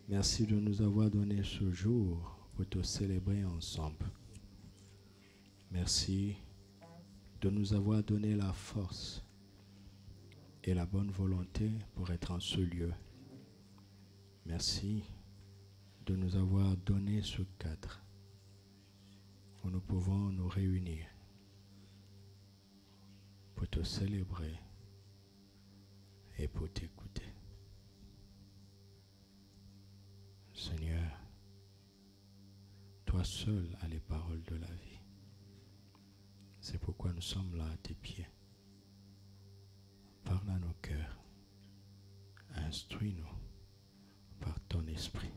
Merci de nous avoir donné ce jour pour te célébrer ensemble. Merci de nous avoir donné la force et la bonne volonté pour être en ce lieu. Merci de nous avoir donné ce cadre où nous pouvons nous réunir pour te célébrer et pour t'écouter. Seigneur, toi seul as les paroles de la vie. C'est pourquoi nous sommes là à tes pieds. Parle à nos cœurs. Instruis-nous par ton esprit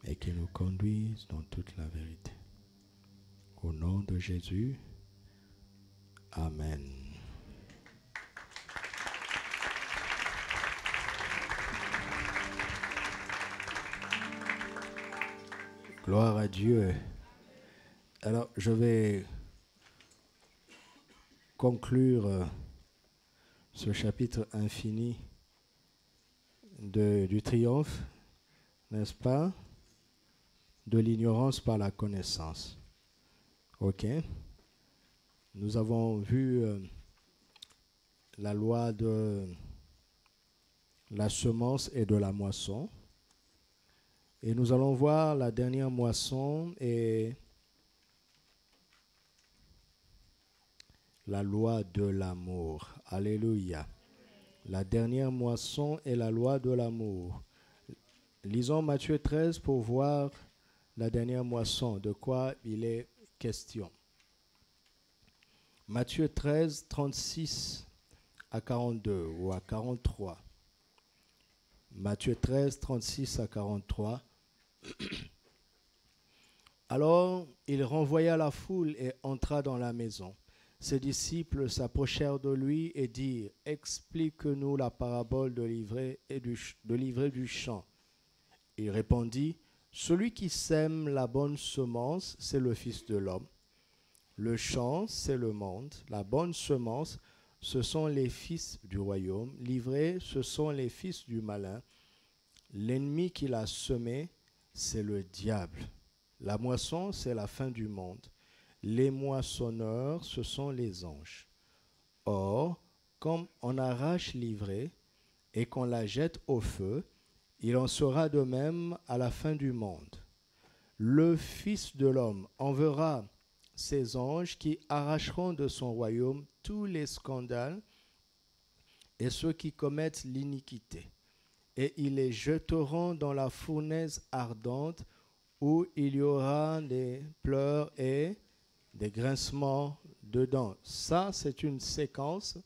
et qu'il nous conduise dans toute la vérité. Au nom de Jésus, Amen. Gloire à Dieu. Alors, je vais conclure ce chapitre infini du triomphe, n'est-ce pas, de l'ignorance par la connaissance. Ok. Nous avons vu la loi de la semence et de la moisson. Et nous allons voir la dernière moisson et la loi de l'amour. Alléluia. La dernière moisson et la loi de l'amour. Lisons Matthieu 13 pour voir la dernière moisson, de quoi il est question. Matthieu 13, 36 à 42 ou à 43. Matthieu 13, 36 à 43. Alors, il renvoya la foule et entra dans la maison. Ses disciples s'approchèrent de lui et dirent « Explique-nous la parabole de l'ivraie du champ. » Il répondit « Celui qui sème la bonne semence, c'est le Fils de l'homme. Le champ, c'est le monde. La bonne semence, ce sont les fils du royaume. L'ivraie, ce sont les fils du malin. L'ennemi qui l'a semé, c'est le diable. La moisson, c'est la fin du monde. Les moissonneurs, ce sont les anges. Or, comme on arrache l'ivraie et qu'on la jette au feu, il en sera de même à la fin du monde. Le Fils de l'homme enverra ses anges qui arracheront de son royaume tous les scandales et ceux qui commettent l'iniquité. Et ils les jeteront dans la fournaise ardente où il y aura des pleurs et des grincements de dents. Ça, c'est une séquence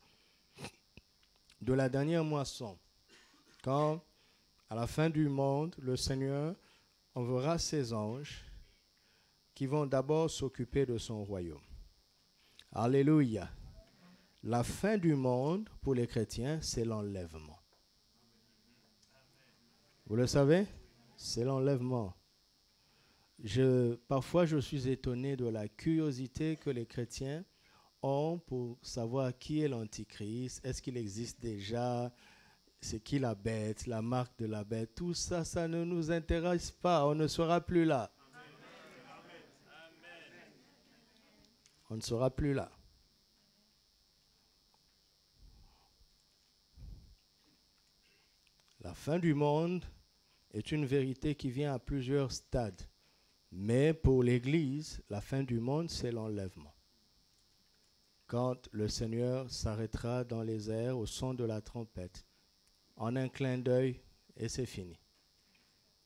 de la dernière moisson. Quand, à la fin du monde, le Seigneur enverra ses anges qui vont d'abord s'occuper de son royaume. Alléluia. La fin du monde, pour les chrétiens, c'est l'enlèvement. Vous le savez? C'est l'enlèvement. Parfois, je suis étonné de la curiosité que les chrétiens ont pour savoir qui est l'Antichrist, est-ce qu'il existe déjà, c'est qui la bête, la marque de la bête. Tout ça, ça ne nous intéresse pas, on ne sera plus là. On ne sera plus là. La fin du monde est une vérité qui vient à plusieurs stades. Mais pour l'Église, la fin du monde, c'est l'enlèvement. Quand le Seigneur s'arrêtera dans les airs au son de la trompette, en un clin d'œil, et c'est fini.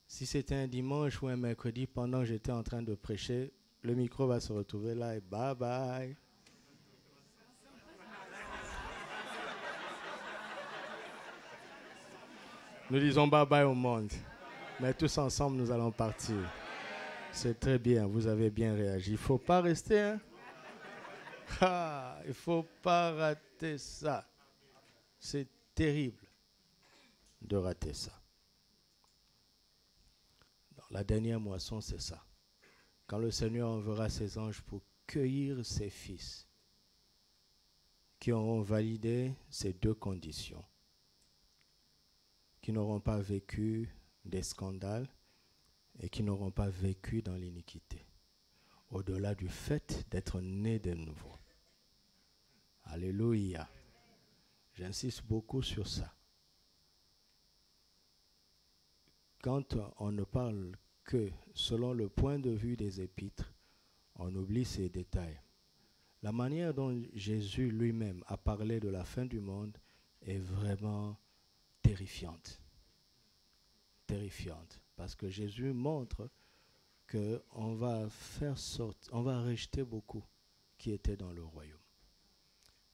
Si c'était un dimanche ou un mercredi, pendant que j'étais en train de prêcher, le micro va se retrouver là et bye bye. Nous disons bye bye au monde, mais tous ensemble nous allons partir. C'est très bien, vous avez bien réagi. Il ne faut pas rester, hein? Il ne faut pas rater ça. C'est terrible de rater ça. Donc, la dernière moisson, c'est ça. Quand le Seigneur enverra ses anges pour cueillir ses fils qui auront validé ces deux conditions, qui n'auront pas vécu des scandales et qui n'auront pas vécu dans l'iniquité, au-delà du fait d'être nés de nouveau. Alléluia. J'insiste beaucoup sur ça. Quand on ne parle que selon le point de vue des épîtres, on oublie ces détails. La manière dont Jésus lui-même a parlé de la fin du monde est vraiment terrifiante. Terrifiante. Parce que Jésus montre qu'on va faire sortir, on va rejeter beaucoup qui étaient dans le royaume.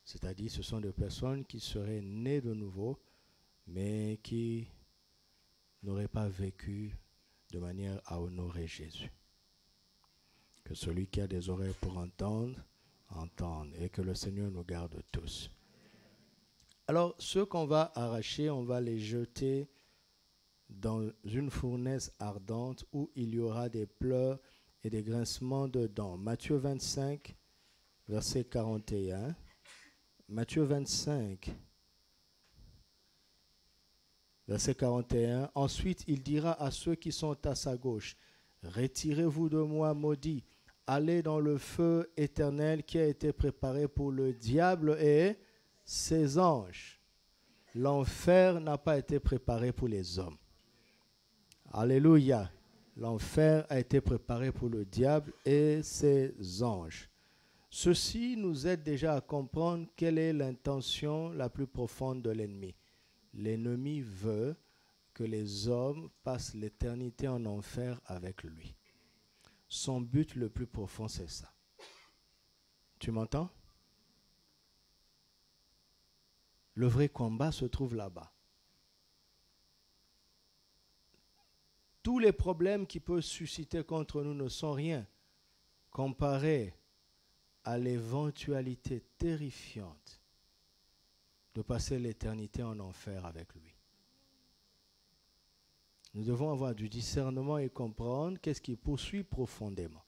C'est-à-dire, ce sont des personnes qui seraient nées de nouveau, mais qui n'auraient pas vécu de manière à honorer Jésus. Que celui qui a des oreilles pour entendre, entende, et que le Seigneur nous garde tous. Alors, ceux qu'on va arracher, on va les jeter dans une fournaise ardente où il y aura des pleurs et des grincements de dents. Matthieu 25, verset 41. Matthieu 25, verset 41. Ensuite, il dira à ceux qui sont à sa gauche, « Retirez-vous de moi, maudits, allez dans le feu éternel qui a été préparé pour le diable et ses anges. » L'enfer n'a pas été préparé pour les hommes. Alléluia. L'enfer a été préparé pour le diable et ses anges. Ceci nous aide déjà à comprendre quelle est l'intention la plus profonde de l'ennemi. L'ennemi veut que les hommes passent l'éternité en enfer avec lui. Son but le plus profond, c'est ça. Tu m'entends? Le vrai combat se trouve là-bas. Tous les problèmes qui peuvent susciter contre nous ne sont rien comparés à l'éventualité terrifiante de passer l'éternité en enfer avec lui. Nous devons avoir du discernement et comprendre qu'est-ce qui poursuit profondément.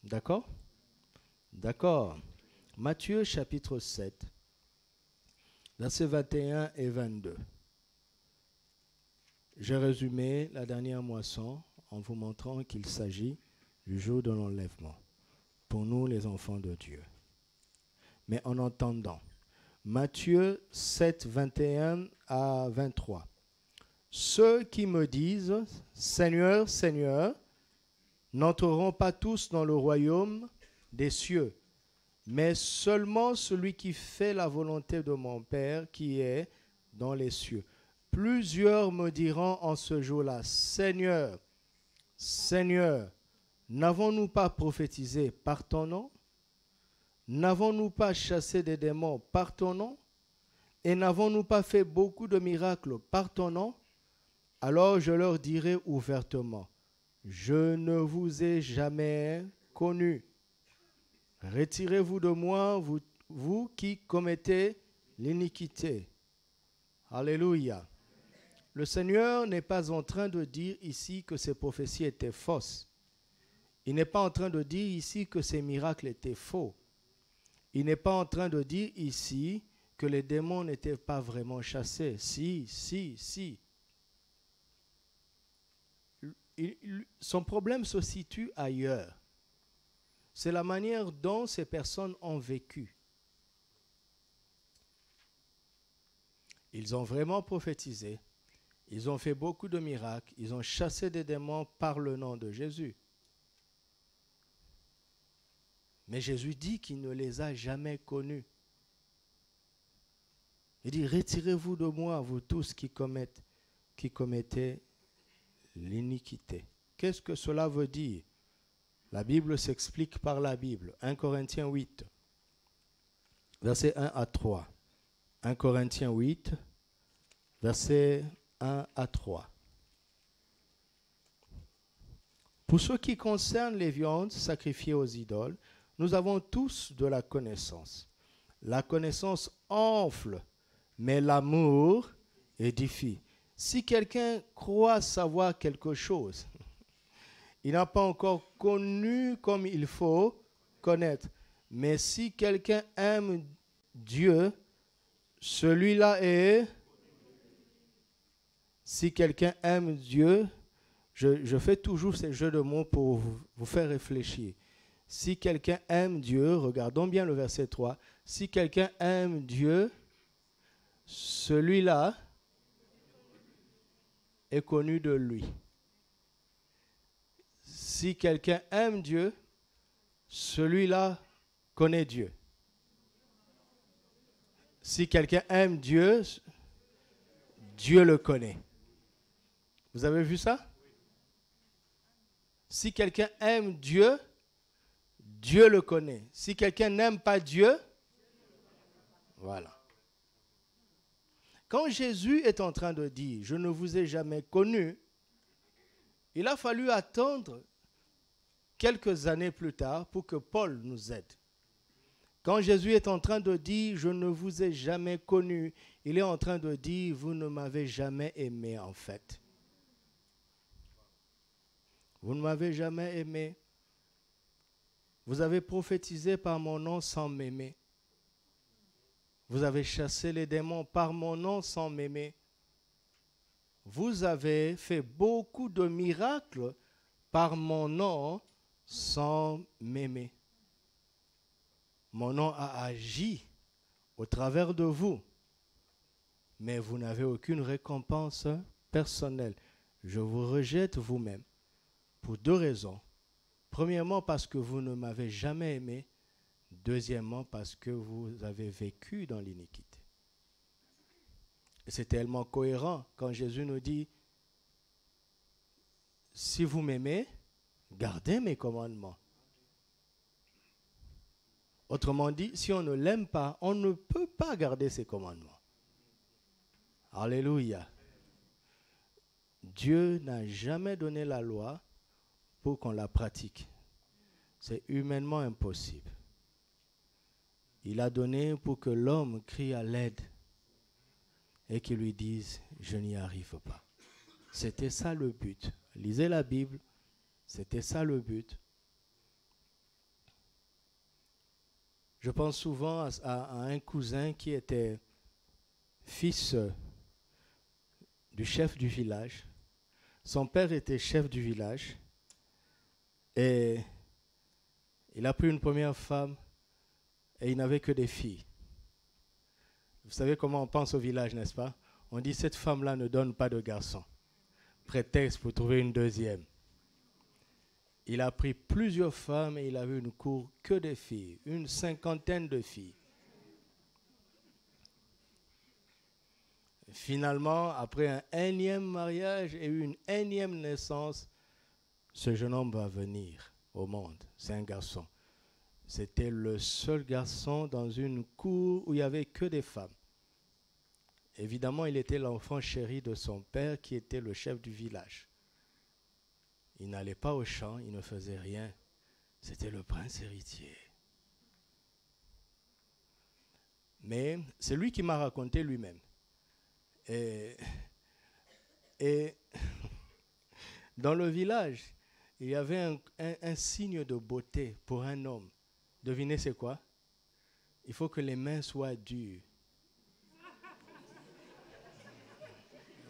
D'accord? D'accord. Matthieu chapitre 7, versets 21 et 22. J'ai résumé la dernière moisson en vous montrant qu'il s'agit du jour de l'enlèvement pour nous les enfants de Dieu. Mais en entendant, Matthieu 7, 21 à 23. Ceux qui me disent « Seigneur, Seigneur » n'entreront pas tous dans le royaume des cieux, mais seulement celui qui fait la volonté de mon Père qui est dans les cieux. Plusieurs me diront en ce jour-là, « Seigneur, Seigneur, n'avons-nous pas prophétisé par ton nom? N'avons-nous pas chassé des démons par ton nom? Et n'avons-nous pas fait beaucoup de miracles par ton nom? Alors je leur dirai ouvertement, je ne vous ai jamais connus. Retirez-vous de moi, vous qui commettez l'iniquité. » Alléluia. Le Seigneur n'est pas en train de dire ici que ces prophéties étaient fausses. Il n'est pas en train de dire ici que ces miracles étaient faux. Il n'est pas en train de dire ici que les démons n'étaient pas vraiment chassés. Si. Son problème se situe ailleurs. C'est la manière dont ces personnes ont vécu. Ils ont vraiment prophétisé. Ils ont fait beaucoup de miracles. Ils ont chassé des démons par le nom de Jésus. Mais Jésus dit qu'il ne les a jamais connus. Il dit, retirez-vous de moi, vous tous qui commettez l'iniquité. Qu'est-ce que cela veut dire? La Bible s'explique par la Bible. 1 Corinthiens 8, versets 1 à 3. 1 Corinthiens 8, versets 1 à 3. Pour ce qui concerne les viandes sacrifiées aux idoles, nous avons tous de la connaissance. La connaissance enfle, mais l'amour édifie. Si quelqu'un croit savoir quelque chose, il n'a pas encore connu comme il faut connaître. Mais si quelqu'un aime Dieu, celui-là est... Si quelqu'un aime Dieu, je fais toujours ces jeux de mots pour vous faire réfléchir. Si quelqu'un aime Dieu, regardons bien le verset 3. Si quelqu'un aime Dieu, celui-là est connu de lui. Si quelqu'un aime Dieu, celui-là connaît Dieu. Si quelqu'un aime Dieu, Dieu le connaît. Vous avez vu ça? Si quelqu'un aime Dieu, Dieu le connaît. Si quelqu'un n'aime pas Dieu, voilà. Quand Jésus est en train de dire « Je ne vous ai jamais connu », il a fallu attendre quelques années plus tard pour que Paul nous aide. Quand Jésus est en train de dire « Je ne vous ai jamais connu », il est en train de dire « Vous ne m'avez jamais aimé en fait. Vous ne m'avez jamais aimé. Vous avez prophétisé par mon nom sans m'aimer. Vous avez chassé les démons par mon nom sans m'aimer. Vous avez fait beaucoup de miracles par mon nom sans m'aimer. Mon nom a agi au travers de vous, mais vous n'avez aucune récompense personnelle. Je vous rejette vous-même pour 2 raisons. Premièrement, parce que vous ne m'avez jamais aimé. Deuxièmement, parce que vous avez vécu dans l'iniquité. Et c'est tellement cohérent quand Jésus nous dit, si vous m'aimez, gardez mes commandements. Autrement dit, si on ne l'aime pas, on ne peut pas garder ses commandements. Alléluia. Dieu n'a jamais donné la loi pour qu'on la pratique. C'est humainement impossible. Il a donné pour que l'homme crie à l'aide et qu'il lui dise « Je n'y arrive pas ». C'était ça le but. Lisez la Bible, c'était ça le but. Je pense souvent à un cousin qui était fils du chef du village. Son père était chef du village et il a pris une première femme et il n'avait que des filles. Vous savez comment on pense au village, n'est-ce pas? On dit cette femme-là ne donne pas de garçon. Prétexte pour trouver une deuxième. Il a pris plusieurs femmes et il avait une cour que des filles, une 50aine de filles. Finalement, après un énième mariage et une énième naissance, ce jeune homme va venir au monde. C'est un garçon. C'était le seul garçon dans une cour où il n'y avait que des femmes. Évidemment, il était l'enfant chéri de son père qui était le chef du village. Il n'allait pas au champ, il ne faisait rien. C'était le prince héritier. Mais c'est lui qui m'a raconté lui-même. Et dans le village, il y avait un signe de beauté pour un homme. Devinez c'est quoi? Il faut que les mains soient dures.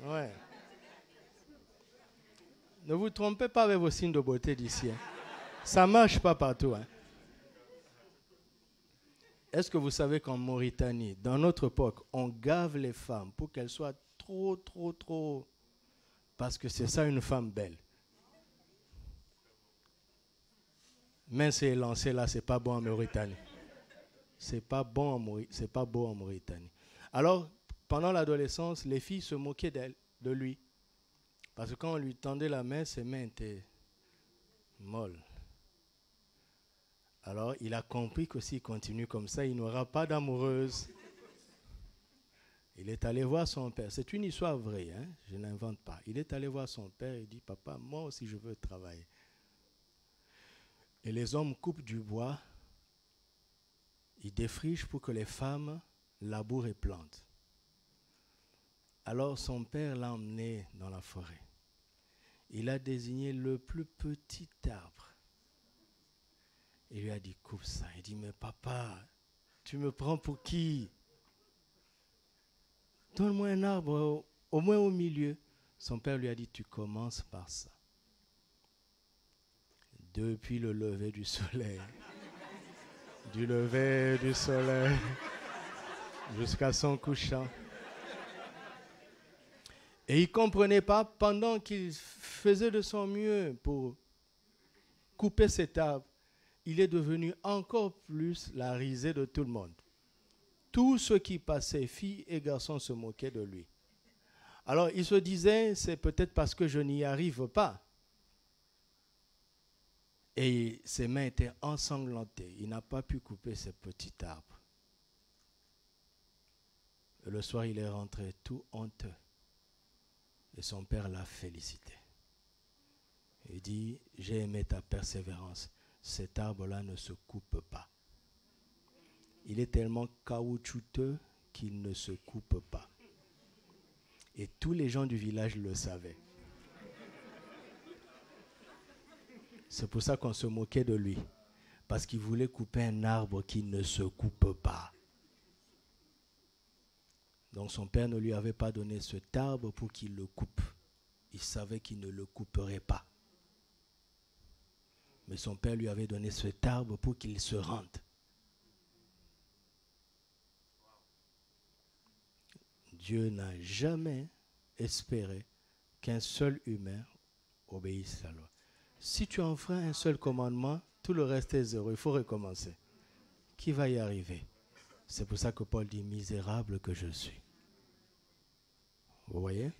Ouais. Ne vous trompez pas avec vos signes de beauté d'ici. Hein. Ça ne marche pas partout. Hein. Est-ce que vous savez qu'en Mauritanie, dans notre époque, on gave les femmes pour qu'elles soient trop... Parce que c'est ça une femme belle. Mince et lancé là, c'est pas bon en Mauritanie. C'est pas beau en Mauritanie. Alors, pendant l'adolescence, les filles se moquaient de lui. Parce que quand on lui tendait la main, ses mains étaient molles. Alors, il a compris que s'il continue comme ça, il n'aura pas d'amoureuse. Il est allé voir son père. C'est une histoire vraie, hein? Je n'invente pas. Il est allé voir son père et dit, papa, moi aussi je veux travailler. Et les hommes coupent du bois, ils défrichent pour que les femmes labourent et plantent. Alors son père l'a emmené dans la forêt. Il a désigné le plus petit arbre. Il lui a dit, coupe ça. Il dit, mais papa, tu me prends pour qui? Donne-moi un arbre au moins au milieu. Son père lui a dit, tu commences par ça. Depuis le lever du soleil, du lever du soleil jusqu'à son couchant. Et il ne comprenait pas, pendant qu'il faisait de son mieux pour couper cet arbre, il est devenu encore plus la risée de tout le monde. Tous ceux qui passaient, filles et garçons, se moquaient de lui. Alors il se disait, c'est peut-être parce que je n'y arrive pas. Et ses mains étaient ensanglantées. Il n'a pas pu couper ce petit arbre. Et le soir, il est rentré tout honteux. Et son père l'a félicité. Il dit, j'ai aimé ta persévérance. Cet arbre-là ne se coupe pas. Il est tellement caoutchouteux qu'il ne se coupe pas. Et tous les gens du village le savaient. C'est pour ça qu'on se moquait de lui. Parce qu'il voulait couper un arbre qui ne se coupe pas. Donc son père ne lui avait pas donné cet arbre pour qu'il le coupe. Il savait qu'il ne le couperait pas. Mais son père lui avait donné cet arbre pour qu'il se rende. Dieu n'a jamais espéré qu'un seul humain obéisse à la loi. Si tu enfreins un seul commandement, tout le reste est zéro. Il faut recommencer. Qui va y arriver? C'est pour ça que Paul dit, misérable que je suis. Vous voyez?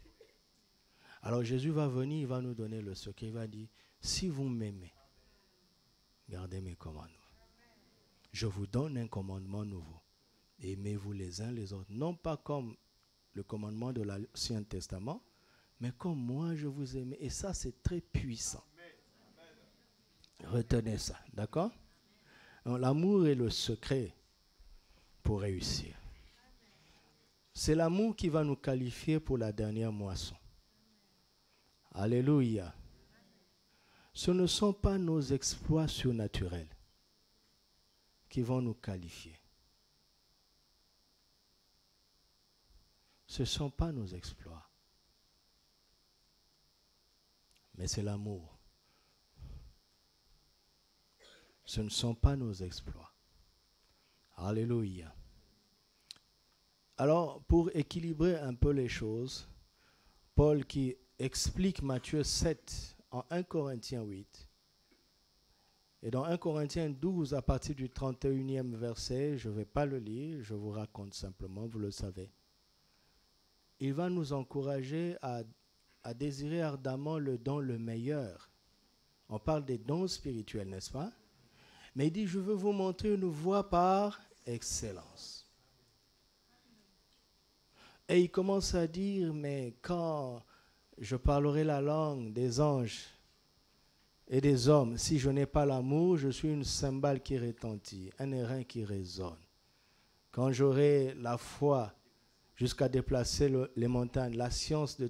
Alors Jésus va venir, il va nous donner le secret. Il va dire, si vous m'aimez, gardez mes commandements. Je vous donne un commandement nouveau. Aimez-vous les uns les autres. Non pas comme le commandement de l'Ancien Testament, mais comme moi je vous aime. Et ça, c'est très puissant. Retenez ça, d'accord? L'amour est le secret pour réussir. C'est l'amour qui va nous qualifier pour la dernière moisson. Alléluia. Ce ne sont pas nos exploits surnaturels qui vont nous qualifier. Ce ne sont pas nos exploits. Mais c'est l'amour. Ce ne sont pas nos exploits. Alléluia. Alors, pour équilibrer un peu les choses, Paul qui explique Matthieu 7 en 1 Corinthiens 8, et dans 1 Corinthiens 12, à partir du 31e verset, je ne vais pas le lire, je vous raconte simplement, vous le savez. Il va nous encourager à désirer ardemment le don le meilleur. On parle des dons spirituels, n'est-ce pas? Mais il dit, je veux vous montrer une voie par excellence. Et il commence à dire, mais quand je parlerai la langue des anges et des hommes, si je n'ai pas l'amour, je suis une cymbale qui retentit, un airain qui résonne. Quand j'aurai la foi jusqu'à déplacer les montagnes, la science de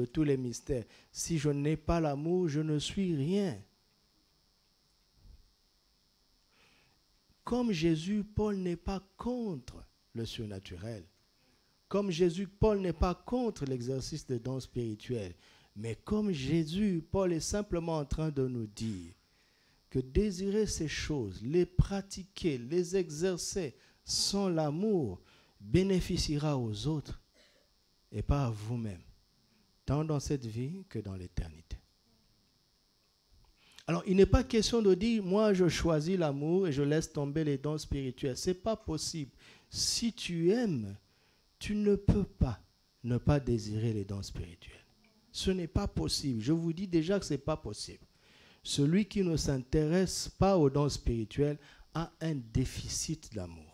tous les mystères, si je n'ai pas l'amour, je ne suis rien. Comme Jésus, Paul n'est pas contre le surnaturel. Comme Jésus, Paul n'est pas contre l'exercice des dons spirituels. Mais comme Jésus, Paul est simplement en train de nous dire que désirer ces choses, les pratiquer, les exercer sans l'amour, bénéficiera aux autres et pas à vous-même, tant dans cette vie que dans l'éternité. Alors, il n'est pas question de dire, moi je choisis l'amour et je laisse tomber les dons spirituels. Ce n'est pas possible. Si tu aimes, tu ne peux pas ne pas désirer les dons spirituels. Ce n'est pas possible. Je vous dis déjà que ce n'est pas possible. Celui qui ne s'intéresse pas aux dons spirituels a un déficit d'amour.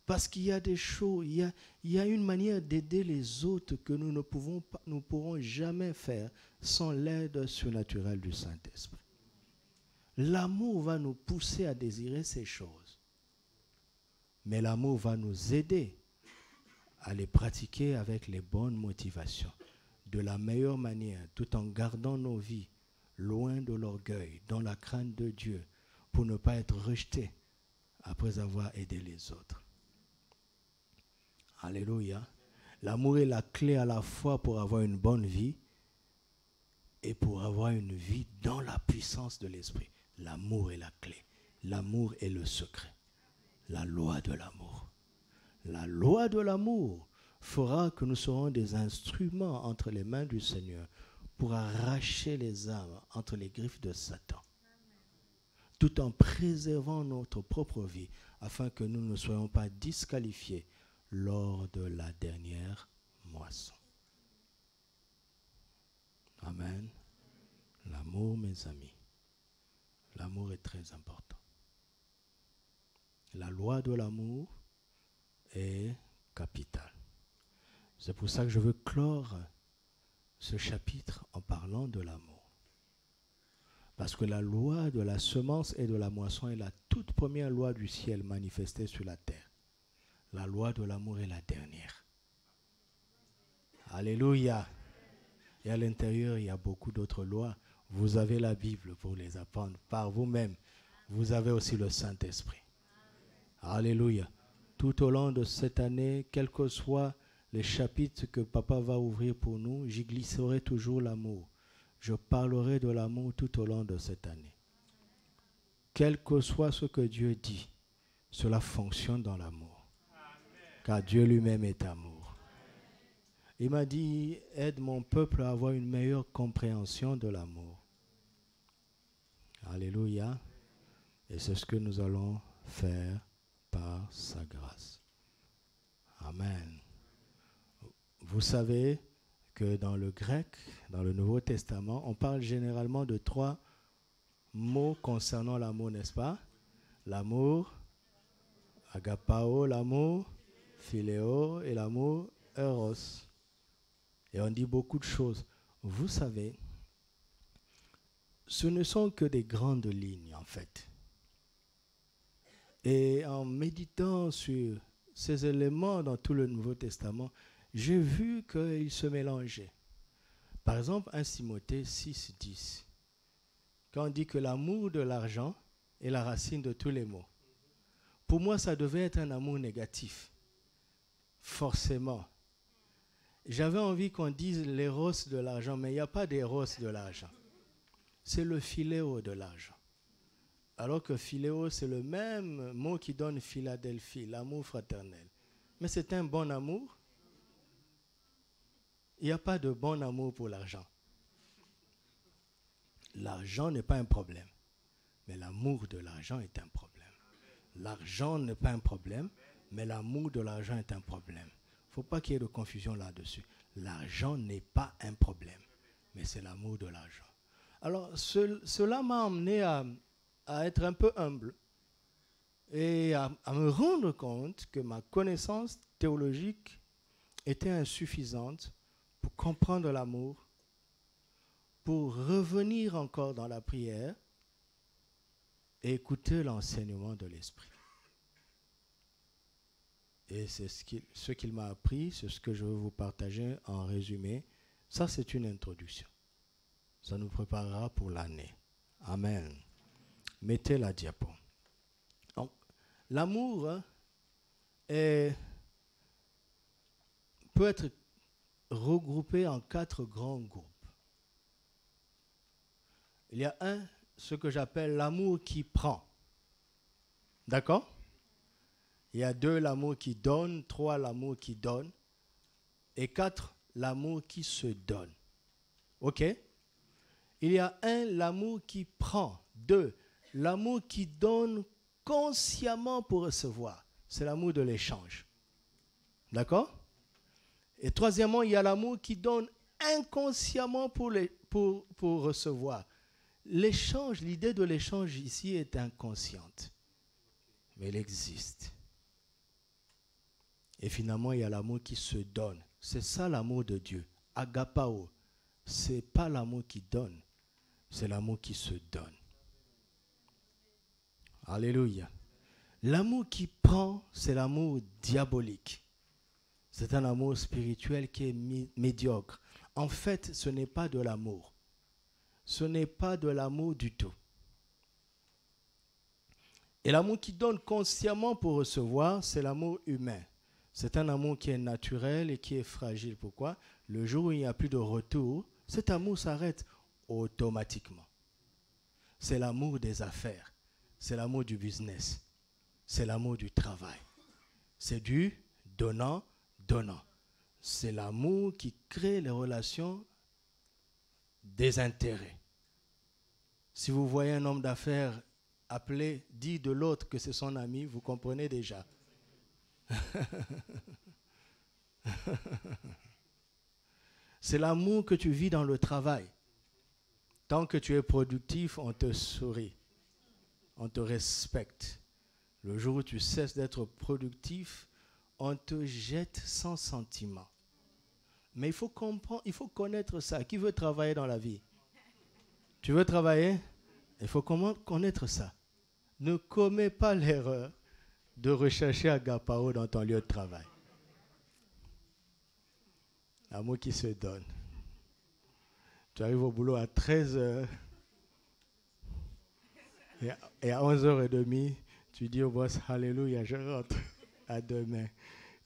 Parce qu'il y a des choses, il y a une manière d'aider les autres que nous ne pourrons jamais faire sans l'aide surnaturelle du Saint-Esprit. L'amour va nous pousser à désirer ces choses. Mais l'amour va nous aider à les pratiquer avec les bonnes motivations, de la meilleure manière, tout en gardant nos vies loin de l'orgueil, dans la crainte de Dieu, pour ne pas être rejetés après avoir aidé les autres. Alléluia. L'amour est la clé à la fois pour avoir une bonne vie et pour avoir une vie dans la puissance de l'esprit. L'amour est la clé. L'amour est le secret. La loi de l'amour. La loi de l'amour fera que nous serons des instruments entre les mains du Seigneur pour arracher les âmes entre les griffes de Satan, tout en préservant notre propre vie, afin que nous ne soyons pas disqualifiés lors de la dernière moisson. Amen. L'amour, mes amis, l'amour est très important. La loi de l'amour est capitale. C'est pour ça que je veux clore ce chapitre en parlant de l'amour. Parce que la loi de la semence et de la moisson est la toute première loi du ciel manifestée sur la terre. La loi de l'amour est la dernière. Alléluia. Et à l'intérieur, il y a beaucoup d'autres lois. Vous avez la Bible pour les apprendre par vous-même. Vous avez aussi le Saint-Esprit. Alléluia. Tout au long de cette année, quels que soient les chapitres que Papa va ouvrir pour nous, j'y glisserai toujours l'amour. Je parlerai de l'amour tout au long de cette année. Quel que soit ce que Dieu dit, cela fonctionne dans l'amour. Car Dieu lui-même est amour. Il m'a dit, aide mon peuple à avoir une meilleure compréhension de l'amour. Alléluia. Et c'est ce que nous allons faire par sa grâce. Amen. Vous savez que dans le grec, dans le Nouveau Testament, on parle généralement de 3 mots concernant l'amour, n'est-ce pas? L'amour, agapao, l'amour, philéo et l'amour, eros. Et on dit beaucoup de choses. Vous savez, ce ne sont que des grandes lignes en fait. Et en méditant sur ces éléments dans tout le Nouveau Testament, j'ai vu qu'ils se mélangeaient. Par exemple, 1 Timothée 6, 10. Quand on dit que l'amour de l'argent est la racine de tous les maux. Pour moi, ça devait être un amour négatif. Forcément. J'avais envie qu'on dise l'éros de l'argent, mais il n'y a pas d'éros de l'argent. C'est le philéo de l'argent. Alors que philéo, c'est le même mot qui donne Philadelphie, l'amour fraternel. Mais c'est un bon amour. Il n'y a pas de bon amour pour l'argent. L'argent n'est pas un problème, mais l'amour de l'argent est un problème. L'argent n'est pas un problème, mais l'amour de l'argent est un problème. Il ne faut pas qu'il y ait de confusion là-dessus. L'argent n'est pas un problème, mais c'est l'amour de l'argent. Alors, cela m'a amené à être un peu humble et à me rendre compte que ma connaissance théologique était insuffisante pour comprendre l'amour, pour revenir encore dans la prière et écouter l'enseignement de l'Esprit. Et c'est ce qu'il m'a appris, c'est ce que je veux vous partager en résumé. Ça, c'est une introduction. Ça nous préparera pour l'année. Amen. Mettez la diapo. Donc, l'amour peut être regroupé en 4 grands groupes. Il y a ce que j'appelle l'amour qui prend. D'accord? Il y a 2, l'amour qui donne. 3, l'amour qui donne. Et 4, l'amour qui se donne. OK? Il y a 1, l'amour qui prend. 2, l'amour qui donne consciemment pour recevoir. C'est l'amour de l'échange. D'accord? Et troisièmement, il y a l'amour qui donne inconsciemment pour recevoir. L'échange, l'idée de l'échange ici est inconsciente. Mais elle existe. Et finalement, il y a l'amour qui se donne. C'est ça l'amour de Dieu. Agapao. Ce n'est pas l'amour qui donne, c'est l'amour qui se donne. Alléluia. L'amour qui prend, c'est l'amour diabolique. C'est un amour spirituel qui est médiocre. En fait, ce n'est pas de l'amour. Ce n'est pas de l'amour du tout. Et l'amour qui donne consciemment pour recevoir, c'est l'amour humain. C'est un amour qui est naturel et qui est fragile. Pourquoi? Le jour où il n'y a plus de retour, cet amour s'arrête automatiquement. C'est l'amour des affaires. C'est l'amour du business. C'est l'amour du travail. C'est du donnant. C'est l'amour qui crée les relations des intérêts. Si vous voyez un homme d'affaires appeler, dire de l'autre que c'est son ami, vous comprenez déjà. C'est l'amour que tu vis dans le travail. Tant que tu es productif, on te sourit, on te respecte. Le jour où tu cesses d'être productif, on te jette sans sentiment. Mais il faut comprendre, il faut connaître ça. Qui veut travailler dans la vie? Tu veux travailler? Il faut connaître ça. Ne commets pas l'erreur de rechercher agapao dans ton lieu de travail. L'amour qui se donne. Tu arrives au boulot à 13h et à 11h30, tu dis au boss, Alléluia, je rentre, à demain.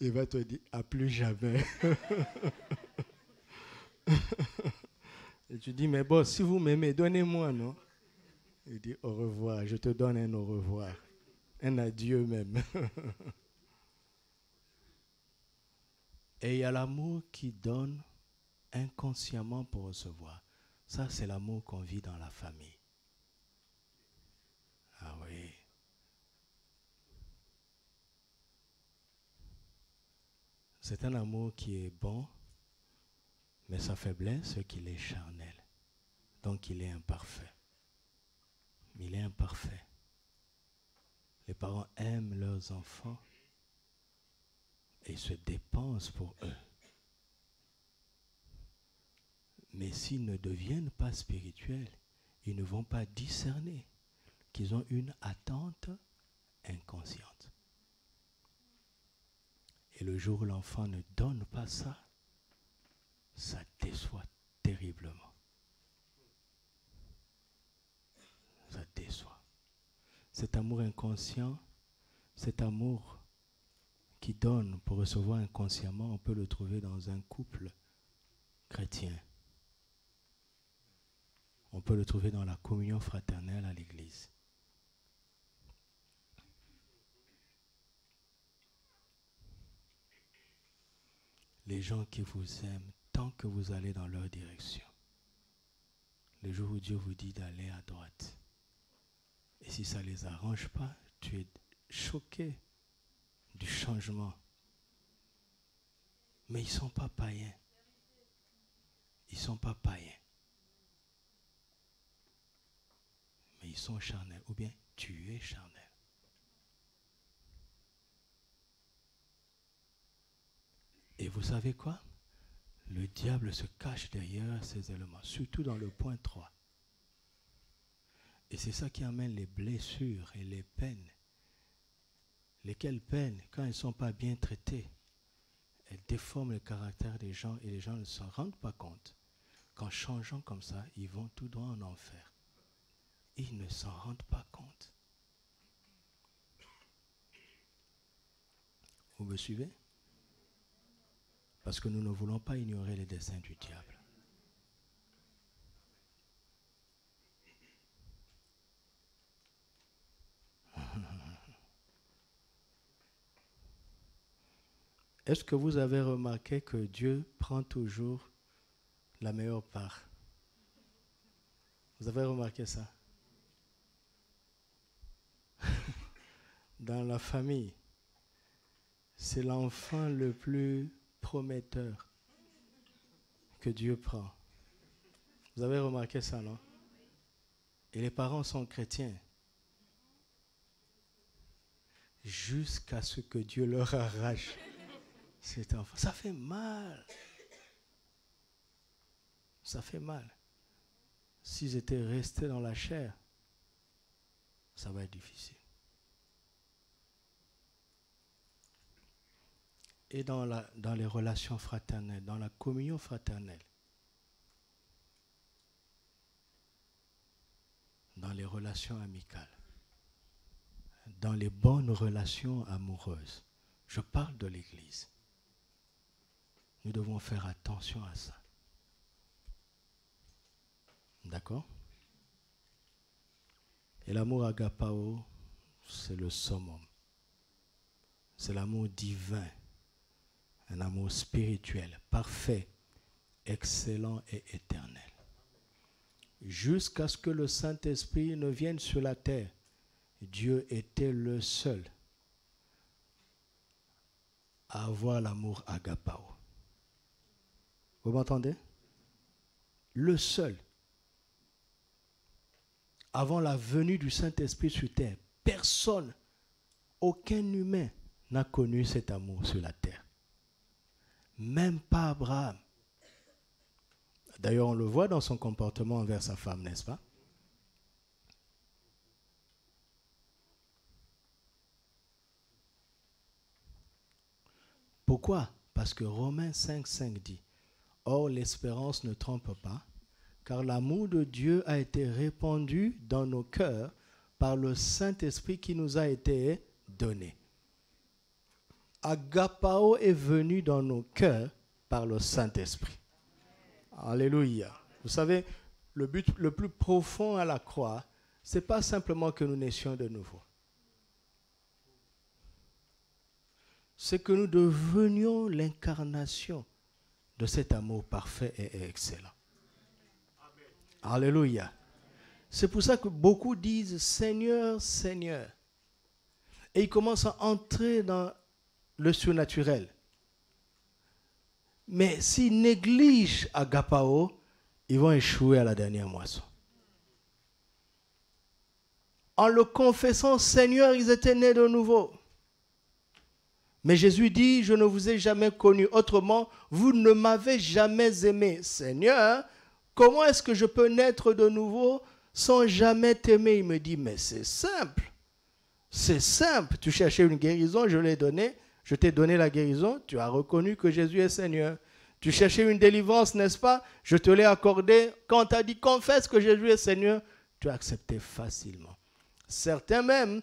Il va te dire, à plus jamais. Et tu dis, mais boss, si vous m'aimez, donnez-moi, non? Il dit, au revoir, je te donne un au revoir, un adieu même. Et il y a l'amour qui donne inconsciemment pour recevoir. Ça, c'est l'amour qu'on vit dans la famille. Ah oui. C'est un amour qui est bon, mais sa faiblesse, c'est qu'il est charnel. Donc, il est imparfait. Il est imparfait. Les parents aiment leurs enfants et se dépensent pour eux. Mais s'ils ne deviennent pas spirituels, ils ne vont pas discerner qu'ils ont une attente inconsciente. Et le jour où l'enfant ne donne pas ça, ça déçoit terriblement. Ça déçoit. Cet amour inconscient, cet amour qui donne pour recevoir inconsciemment, on peut le trouver dans un couple chrétien. On peut le trouver dans la communion fraternelle à l'église. Les gens qui vous aiment tant que vous allez dans leur direction. Le jour où Dieu vous dit d'aller à droite. Et si ça ne les arrange pas, tu es choqué du changement. Mais ils ne sont pas païens. Ils ne sont pas païens. Mais ils sont charnels. Ou bien tu es charnel. Et vous savez quoi? Le diable se cache derrière ces éléments, surtout dans le point 3. Et c'est ça qui amène les blessures et les peines. Lesquelles peines, quand elles ne sont pas bien traitées, elles déforment le caractère des gens et les gens ne s'en rendent pas compte. Qu'en changeant comme ça, ils vont tout droit en enfer. Ils ne s'en rendent pas compte. Vous me suivez? Parce que nous ne voulons pas ignorer les desseins du diable. Est-ce que vous avez remarqué que Dieu prend toujours la meilleure part? Vous avez remarqué ça? Dans la famille, c'est l'enfant le plus prometteur que Dieu prend. Vous avez remarqué ça, non? Et les parents sont chrétiens. Jusqu'à ce que Dieu leur arrache cet enfant. Ça fait mal. Ça fait mal. S'ils étaient restés dans la chair, ça va être difficile. Et dans les relations fraternelles, dans la communion fraternelle, dans les relations amicales, dans les bonnes relations amoureuses, Je parle de l'Église. Nous devons faire attention à ça. D'accord? Et l'amour agapao, c'est le summum. C'est l'amour divin. Un amour spirituel, parfait, excellent et éternel. Jusqu'à ce que le Saint-Esprit ne vienne sur la terre, Dieu était le seul à avoir l'amour agapao. Vous m'entendez? Le seul. Avant la venue du Saint-Esprit sur terre, personne, aucun humain n'a connu cet amour sur la terre. Même pas Abraham. D'ailleurs, on le voit dans son comportement envers sa femme, n'est-ce pas? Pourquoi? Parce que Romains 5,5 dit « Or, l'espérance ne trompe pas, car l'amour de Dieu a été répandu dans nos cœurs par le Saint-Esprit qui nous a été donné. » Agapao est venu dans nos cœurs par le Saint-Esprit. Alléluia. Vous savez, le but le plus profond à la croix, ce n'est pas simplement que nous naissions de nouveau. C'est que nous devenions l'incarnation de cet amour parfait et excellent. Alléluia. C'est pour ça que beaucoup disent Seigneur, Seigneur. Et ils commencent à entrer dans le surnaturel. Mais s'ils négligent agapao, ils vont échouer à la dernière moisson. En le confessant, Seigneur, ils étaient nés de nouveau. Mais Jésus dit, je ne vous ai jamais connu. Autrement, vous ne m'avez jamais aimé. Seigneur, comment est-ce que je peux naître de nouveau sans jamais t'aimer? Il me dit, mais c'est simple. C'est simple. Tu cherchais une guérison, je l'ai donnée. Je t'ai donné la guérison, tu as reconnu que Jésus est Seigneur. Tu cherchais une délivrance, n'est-ce pas? Je te l'ai accordée. Quand tu as dit confesse que Jésus est Seigneur, tu as accepté facilement. Certains même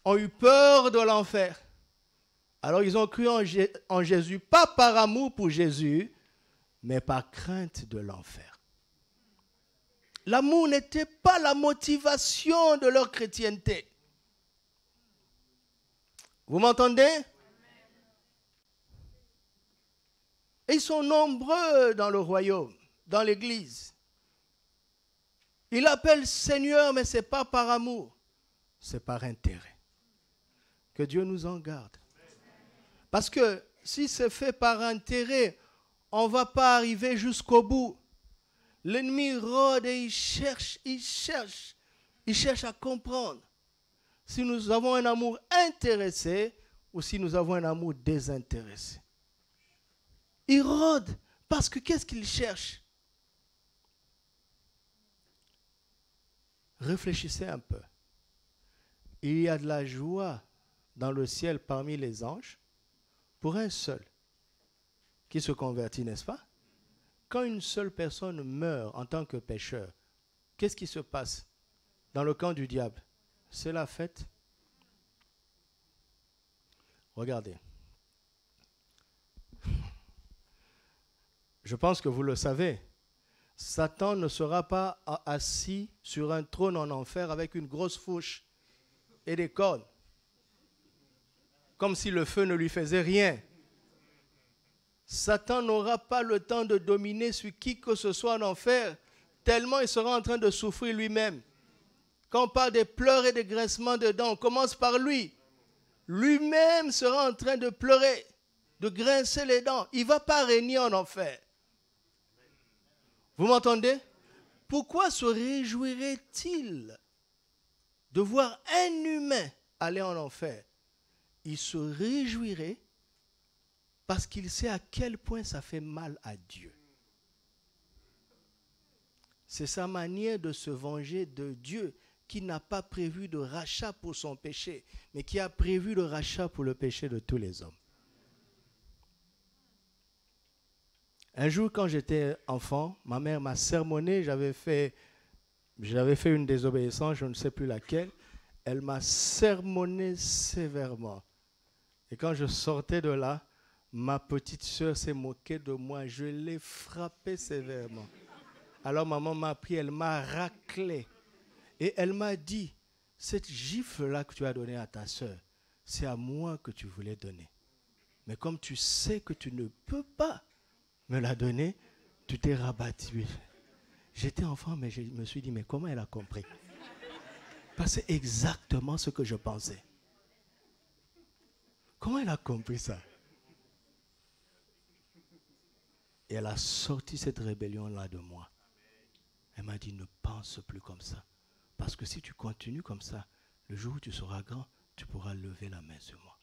ont eu peur de l'enfer. Alors ils ont cru en Jésus, pas par amour pour Jésus, mais par crainte de l'enfer. L'amour n'était pas la motivation de leur chrétienté. Vous m'entendez? Et ils sont nombreux dans le royaume, dans l'église. Ils l'appellent Seigneur, mais ce n'est pas par amour, c'est par intérêt. Que Dieu nous en garde. Parce que si c'est fait par intérêt, on ne va pas arriver jusqu'au bout. L'ennemi rôde et il cherche à comprendre si nous avons un amour intéressé ou si nous avons un amour désintéressé. Il rôde parce que qu'est-ce qu'il cherche? Réfléchissez un peu. Il y a de la joie dans le ciel parmi les anges pour un seul qui se convertit, n'est-ce pas? Quand une seule personne meurt en tant que pécheur, qu'est-ce qui se passe dans le camp du diable? C'est la fête. Regardez. Je pense que vous le savez. Satan ne sera pas assis sur un trône en enfer avec une grosse fourche et des cornes, comme si le feu ne lui faisait rien. Satan n'aura pas le temps de dominer sur qui que ce soit en enfer, tellement il sera en train de souffrir lui-même. Quand on parle des pleurs et des grincements de dents, on commence par lui. Lui-même sera en train de pleurer, de grincer les dents. Il ne va pas régner en enfer. Vous m'entendez? Pourquoi se réjouirait-il de voir un humain aller en enfer? Il se réjouirait parce qu'il sait à quel point ça fait mal à Dieu. C'est sa manière de se venger de Dieu qui n'a pas prévu de rachat pour son péché, mais qui a prévu le rachat pour le péché de tous les hommes. Un jour, quand j'étais enfant, ma mère m'a sermonné, j'avais fait une désobéissance, je ne sais plus laquelle. Elle m'a sermonné sévèrement. Et quand je sortais de là, ma petite sœur s'est moquée de moi. Je l'ai frappée sévèrement. Alors maman m'a pris, elle m'a raclé. Et elle m'a dit, cette gifle-là que tu as donnée à ta sœur, c'est à moi que tu voulais donner. Mais comme tu sais que tu ne peux pas me la donner, tu t'es rabattu. J'étais enfant, mais je me suis dit, mais comment elle a compris? Parce que c'est exactement ce que je pensais. Comment elle a compris ça? Et elle a sorti cette rébellion-là de moi. Elle m'a dit, ne pense plus comme ça. Parce que si tu continues comme ça, le jour où tu seras grand, tu pourras lever la main sur moi.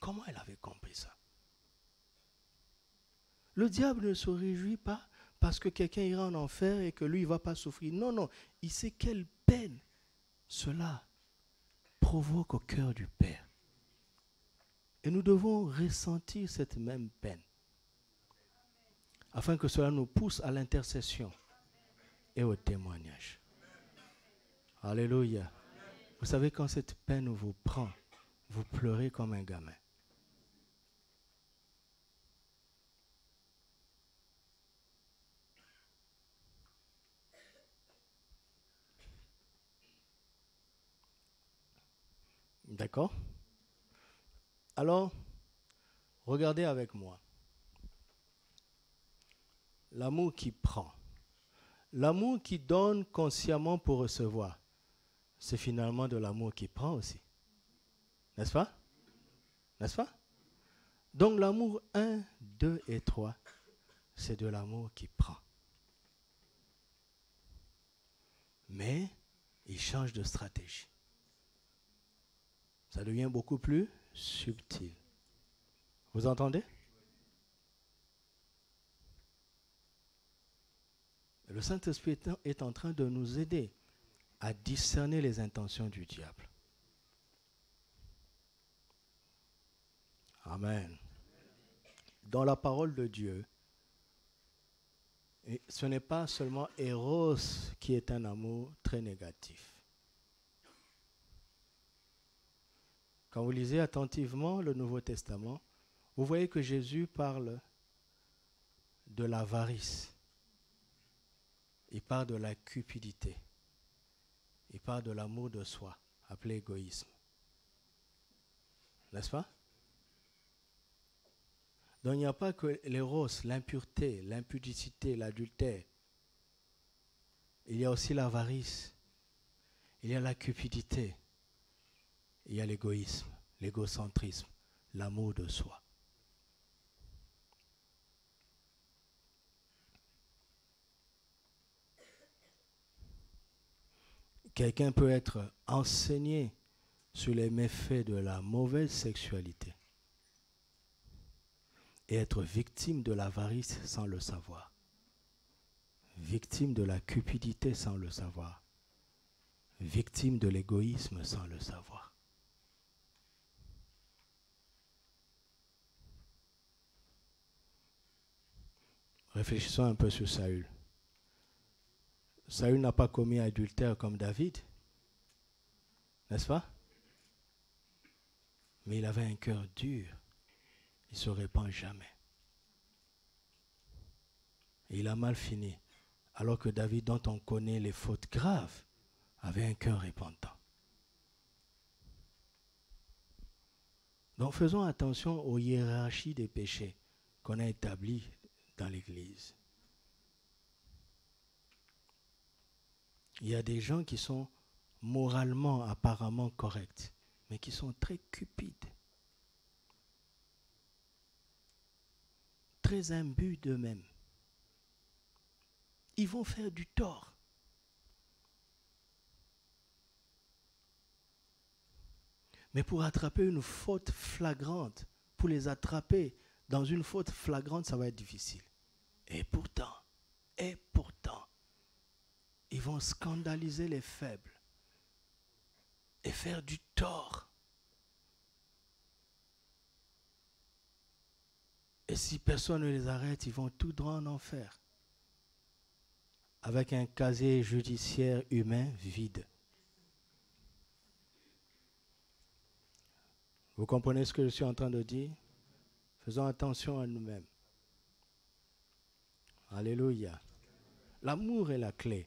Comment elle avait compris ça? Le diable ne se réjouit pas parce que quelqu'un ira en enfer et que lui, il ne va pas souffrir. Non, non. Il sait quelle peine cela provoque au cœur du Père. Et nous devons ressentir cette même peine afin que cela nous pousse à l'intercession et au témoignage. Alléluia. Vous savez, quand cette peine vous prend, vous pleurez comme un gamin. D'accord? Alors, regardez avec moi. L'amour qui prend. L'amour qui donne consciemment pour recevoir. C'est finalement de l'amour qui prend aussi. N'est-ce pas? N'est-ce pas? Donc l'amour 1, 2 et 3, c'est de l'amour qui prend. Mais il change de stratégie. Ça devient beaucoup plus subtil. Vous entendez? Le Saint-Esprit est en train de nous aider à discerner les intentions du diable. Amen. Dans la parole de Dieu, ce n'est pas seulement Eros qui est un amour très négatif. Quand vous lisez attentivement le Nouveau Testament, vous voyez que Jésus parle de l'avarice. Il parle de la cupidité. Il parle de l'amour de soi, appelé égoïsme. N'est-ce pas? Donc il n'y a pas que l'éros, l'impureté, l'impudicité, l'adultère. Il y a aussi l'avarice. Il y a la cupidité. Il y a l'égoïsme, l'égocentrisme, l'amour de soi. Quelqu'un peut être enseigné sur les méfaits de la mauvaise sexualité et être victime de l'avarice sans le savoir, victime de la cupidité sans le savoir, victime de l'égoïsme sans le savoir. Réfléchissons un peu sur Saül. Saül n'a pas commis adultère comme David, n'est-ce pas? Mais il avait un cœur dur. Il ne se répand jamais. Et il a mal fini. Alors que David, dont on connaît les fautes graves, avait un cœur repentant. Donc faisons attention aux hiérarchies des péchés qu'on a établies dans l'Église. Il y a des gens qui sont moralement, apparemment corrects, mais qui sont très cupides, très imbus d'eux-mêmes. Ils vont faire du tort. Mais pour attraper une faute flagrante, pour les attraper dans une faute flagrante, ça va être difficile. Et pourtant, ils vont scandaliser les faibles et faire du tort. Et si personne ne les arrête, ils vont tout droit en enfer. Avec un casier judiciaire humain vide. Vous comprenez ce que je suis en train de dire? Faisons attention à nous-mêmes. Alléluia. L'amour est la clé.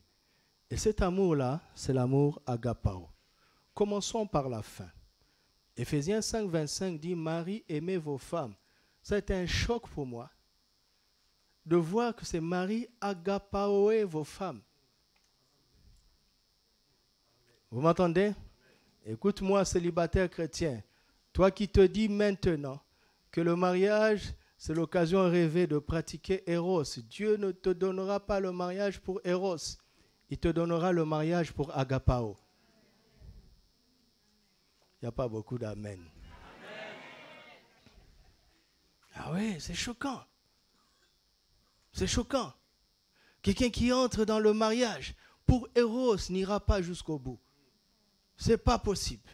Et cet amour-là, c'est l'amour agapao. Commençons par la fin. Éphésiens 5, 25 dit « Marie, aimez vos femmes ». Ça a été un choc pour moi de voir que c'est Marie agapaoé vos femmes. Vous m'entendez? Écoute-moi, célibataire chrétien. Toi qui te dis maintenant que le mariage, c'est l'occasion rêvée de pratiquer Eros. Dieu ne te donnera pas le mariage pour Eros. Il te donnera le mariage pour agapao. Il n'y a pas beaucoup d'amen. Ah oui, c'est choquant. C'est choquant. Quelqu'un qui entre dans le mariage pour Eros n'ira pas jusqu'au bout. Ce n'est pas possible.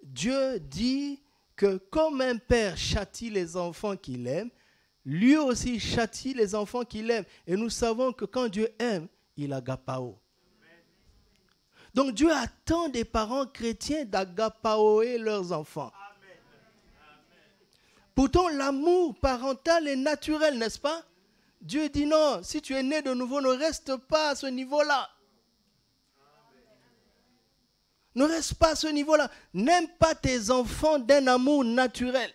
Dieu dit que comme un père châtie les enfants qu'il aime, lui aussi châtie les enfants qu'il aime. Et nous savons que quand Dieu aime, il agapao. Donc Dieu attend des parents chrétiens d'agapaoer leurs enfants. Pourtant, l'amour parental est naturel, n'est-ce pas? Dieu dit non, si tu es né de nouveau, ne reste pas à ce niveau-là. Ne reste pas à ce niveau-là. N'aime pas tes enfants d'un amour naturel.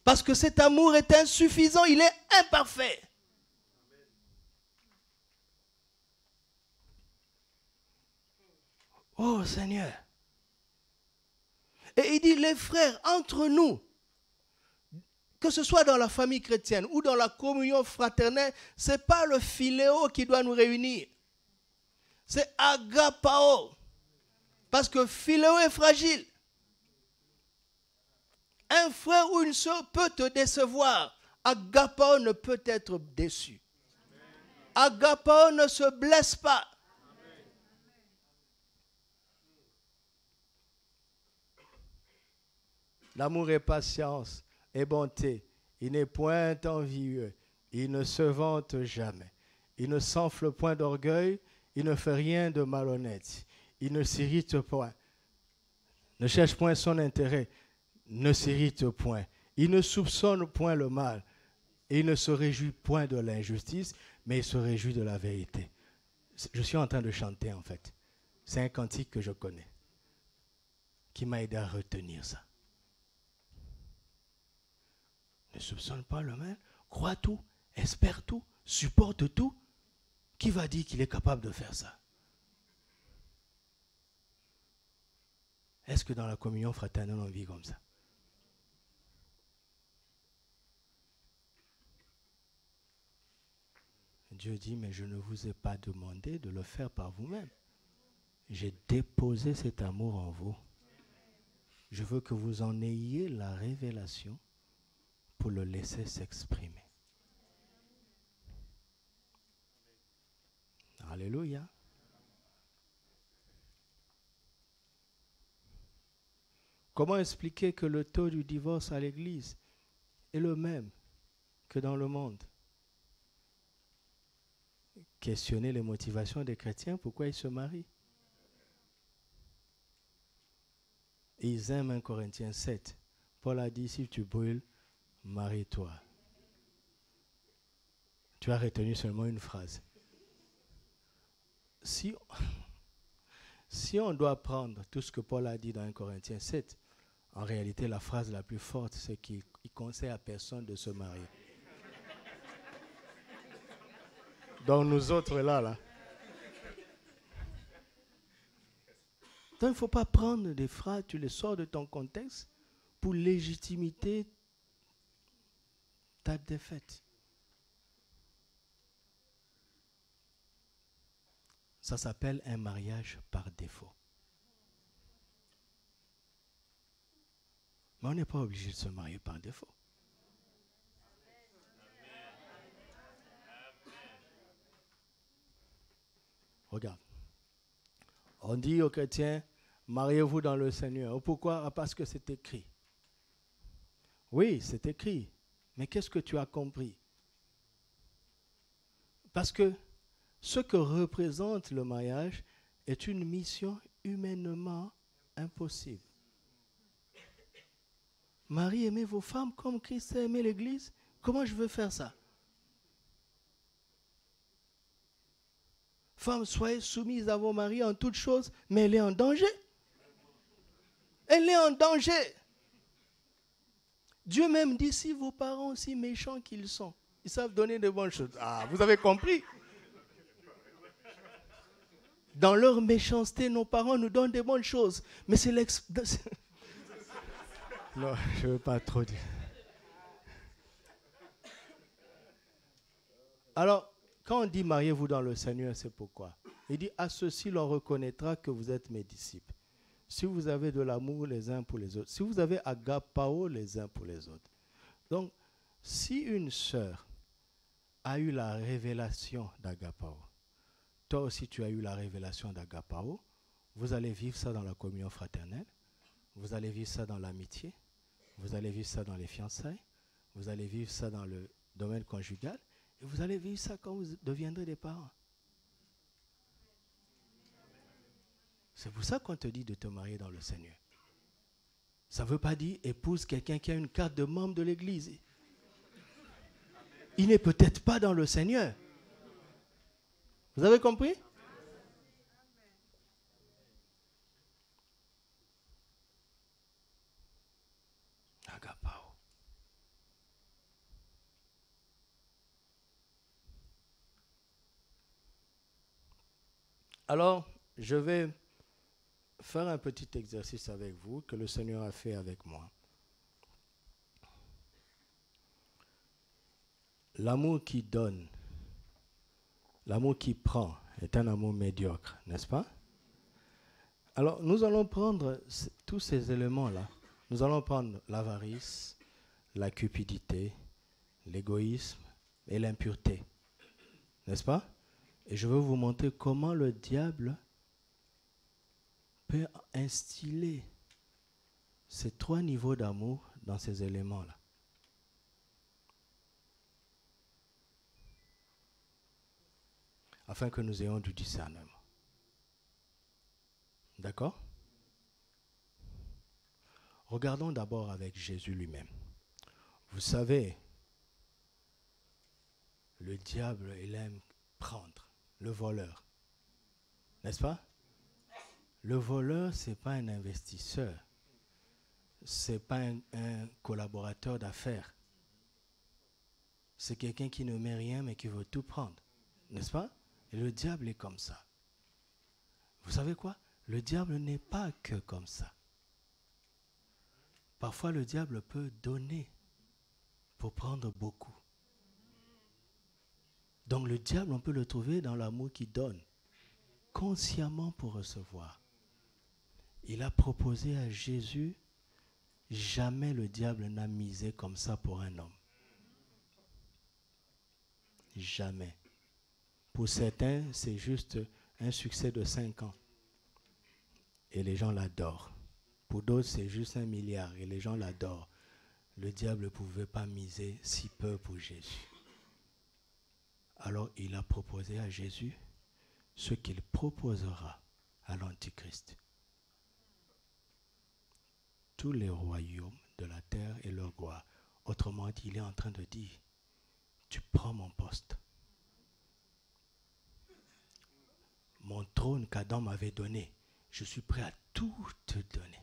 Parce que cet amour est insuffisant, il est imparfait. Oh Seigneur. Et il dit, les frères, entre nous, que ce soit dans la famille chrétienne ou dans la communion fraternelle, ce n'est pas le philéo qui doit nous réunir. C'est agapao. Parce que philéo est fragile. Un frère ou une soeur peut te décevoir. Agapao ne peut être déçu. Agapao ne se blesse pas. L'amour est patience et bonté. Il n'est point envieux. Il ne se vante jamais. Il ne s'enfle point d'orgueil. Il ne fait rien de malhonnête. Il ne s'irrite point. Ne cherche point son intérêt. Ne s'irrite point. Il ne soupçonne point le mal. Et il ne se réjouit point de l'injustice, mais il se réjouit de la vérité. Je suis en train de chanter en fait. C'est un cantique que je connais, qui m'a aidé à retenir ça. Ne soupçonne pas le mal, croit tout, espère tout, supporte tout. Qui va dire qu'il est capable de faire ça? Est-ce que dans la communion fraternelle, on vit comme ça? Dieu dit, mais je ne vous ai pas demandé de le faire par vous-même. J'ai déposé cet amour en vous. Je veux que vous en ayez la révélation pour le laisser s'exprimer. Alléluia. Comment expliquer que le taux du divorce à l'Église est le même que dans le monde? Questionner les motivations des chrétiens, pourquoi ils se marient. Et ils aiment 1 Corinthiens 7. Paul a dit, si tu brûles, marie-toi. Tu as retenu seulement une phrase. Si on doit prendre tout ce que Paul a dit dans 1 Corinthiens 7, en réalité, la phrase la plus forte, c'est qu'il conseille à personne de se marier. Donc nous autres là. Donc il ne faut pas prendre des phrases, tu les sors de ton contexte pour légitimiter ta défaite. Ça s'appelle un mariage par défaut. Mais on n'est pas obligé de se marier par défaut. Regarde. On dit aux chrétiens, mariez-vous dans le Seigneur. Pourquoi? Parce que c'est écrit. Oui, c'est écrit. Mais qu'est-ce que tu as compris? Parce que ce que représente le mariage est une mission humainement Impossible. Marie, aimez vos femmes comme Christ a aimé l'Église. Comment je veux faire ça? Femmes, soyez soumises à vos maris en toutes choses, mais elle est en danger. Elle est en danger. Dieu même dit, si vos parents, aussi méchants qu'ils sont, ils savent donner de bonnes choses. Ah, vous avez compris? Dans leur méchanceté, nos parents nous donnent des bonnes choses. Mais c'est Non, je ne veux pas trop dire. Alors, quand on dit mariez-vous dans le Seigneur, c'est pourquoi? Il dit, à ceci l'on reconnaîtra que vous êtes mes disciples. Si vous avez de l'amour les uns pour les autres. Si vous avez agapao les uns pour les autres. Donc, si une sœur a eu la révélation d'agapao, toi aussi tu as eu la révélation d'agapao, vous allez vivre ça dans la communion fraternelle, vous allez vivre ça dans l'amitié, vous allez vivre ça dans les fiançailles, vous allez vivre ça dans le domaine conjugal, et vous allez vivre ça quand vous deviendrez des parents. C'est pour ça qu'on te dit de te marier dans le Seigneur. Ça ne veut pas dire épouse quelqu'un qui a une carte de membre de l'Église. Il n'est peut-être pas dans le Seigneur. Vous avez compris? Agapao. Alors, je vais faire un petit exercice avec vous que le Seigneur a fait avec moi. L'amour qui donne, l'amour qui prend est un amour médiocre, n'est-ce pas? Alors, nous allons prendre tous ces éléments-là. Nous allons prendre l'avarice, la cupidité, l'égoïsme et l'impureté, n'est-ce pas? Et je vais vous montrer comment le diable peut instiller ces trois niveaux d'amour dans ces éléments-là. Afin que nous ayons du discernement. D'accord? Regardons d'abord avec Jésus lui-même. Vous savez, le diable, il aime prendre, le voleur. N'est-ce pas? Le voleur, ce n'est pas un investisseur. Ce n'est pas un collaborateur d'affaires. C'est quelqu'un qui ne met rien mais qui veut tout prendre. N'est-ce pas? Et le diable est comme ça. Vous savez quoi? Le diable n'est pas que comme ça. Parfois, le diable peut donner pour prendre beaucoup. Donc, le diable, on peut le trouver dans l'amour qui donne, consciemment pour recevoir. Il a proposé à Jésus, jamais le diable n'a misé comme ça pour un homme. Jamais. Pour certains, c'est juste un succès de 5 ans. Et les gens l'adorent. Pour d'autres, c'est juste 1 milliard et les gens l'adorent. Le diable ne pouvait pas miser si peu pour Jésus. Alors il a proposé à Jésus ce qu'il proposera à l'Antichrist. Tous les royaumes de la terre et leur gloire. Autrement dit, il est en train de dire, tu prends mon poste. Mon trône qu'Adam m'avait donné, je suis prêt à tout te donner.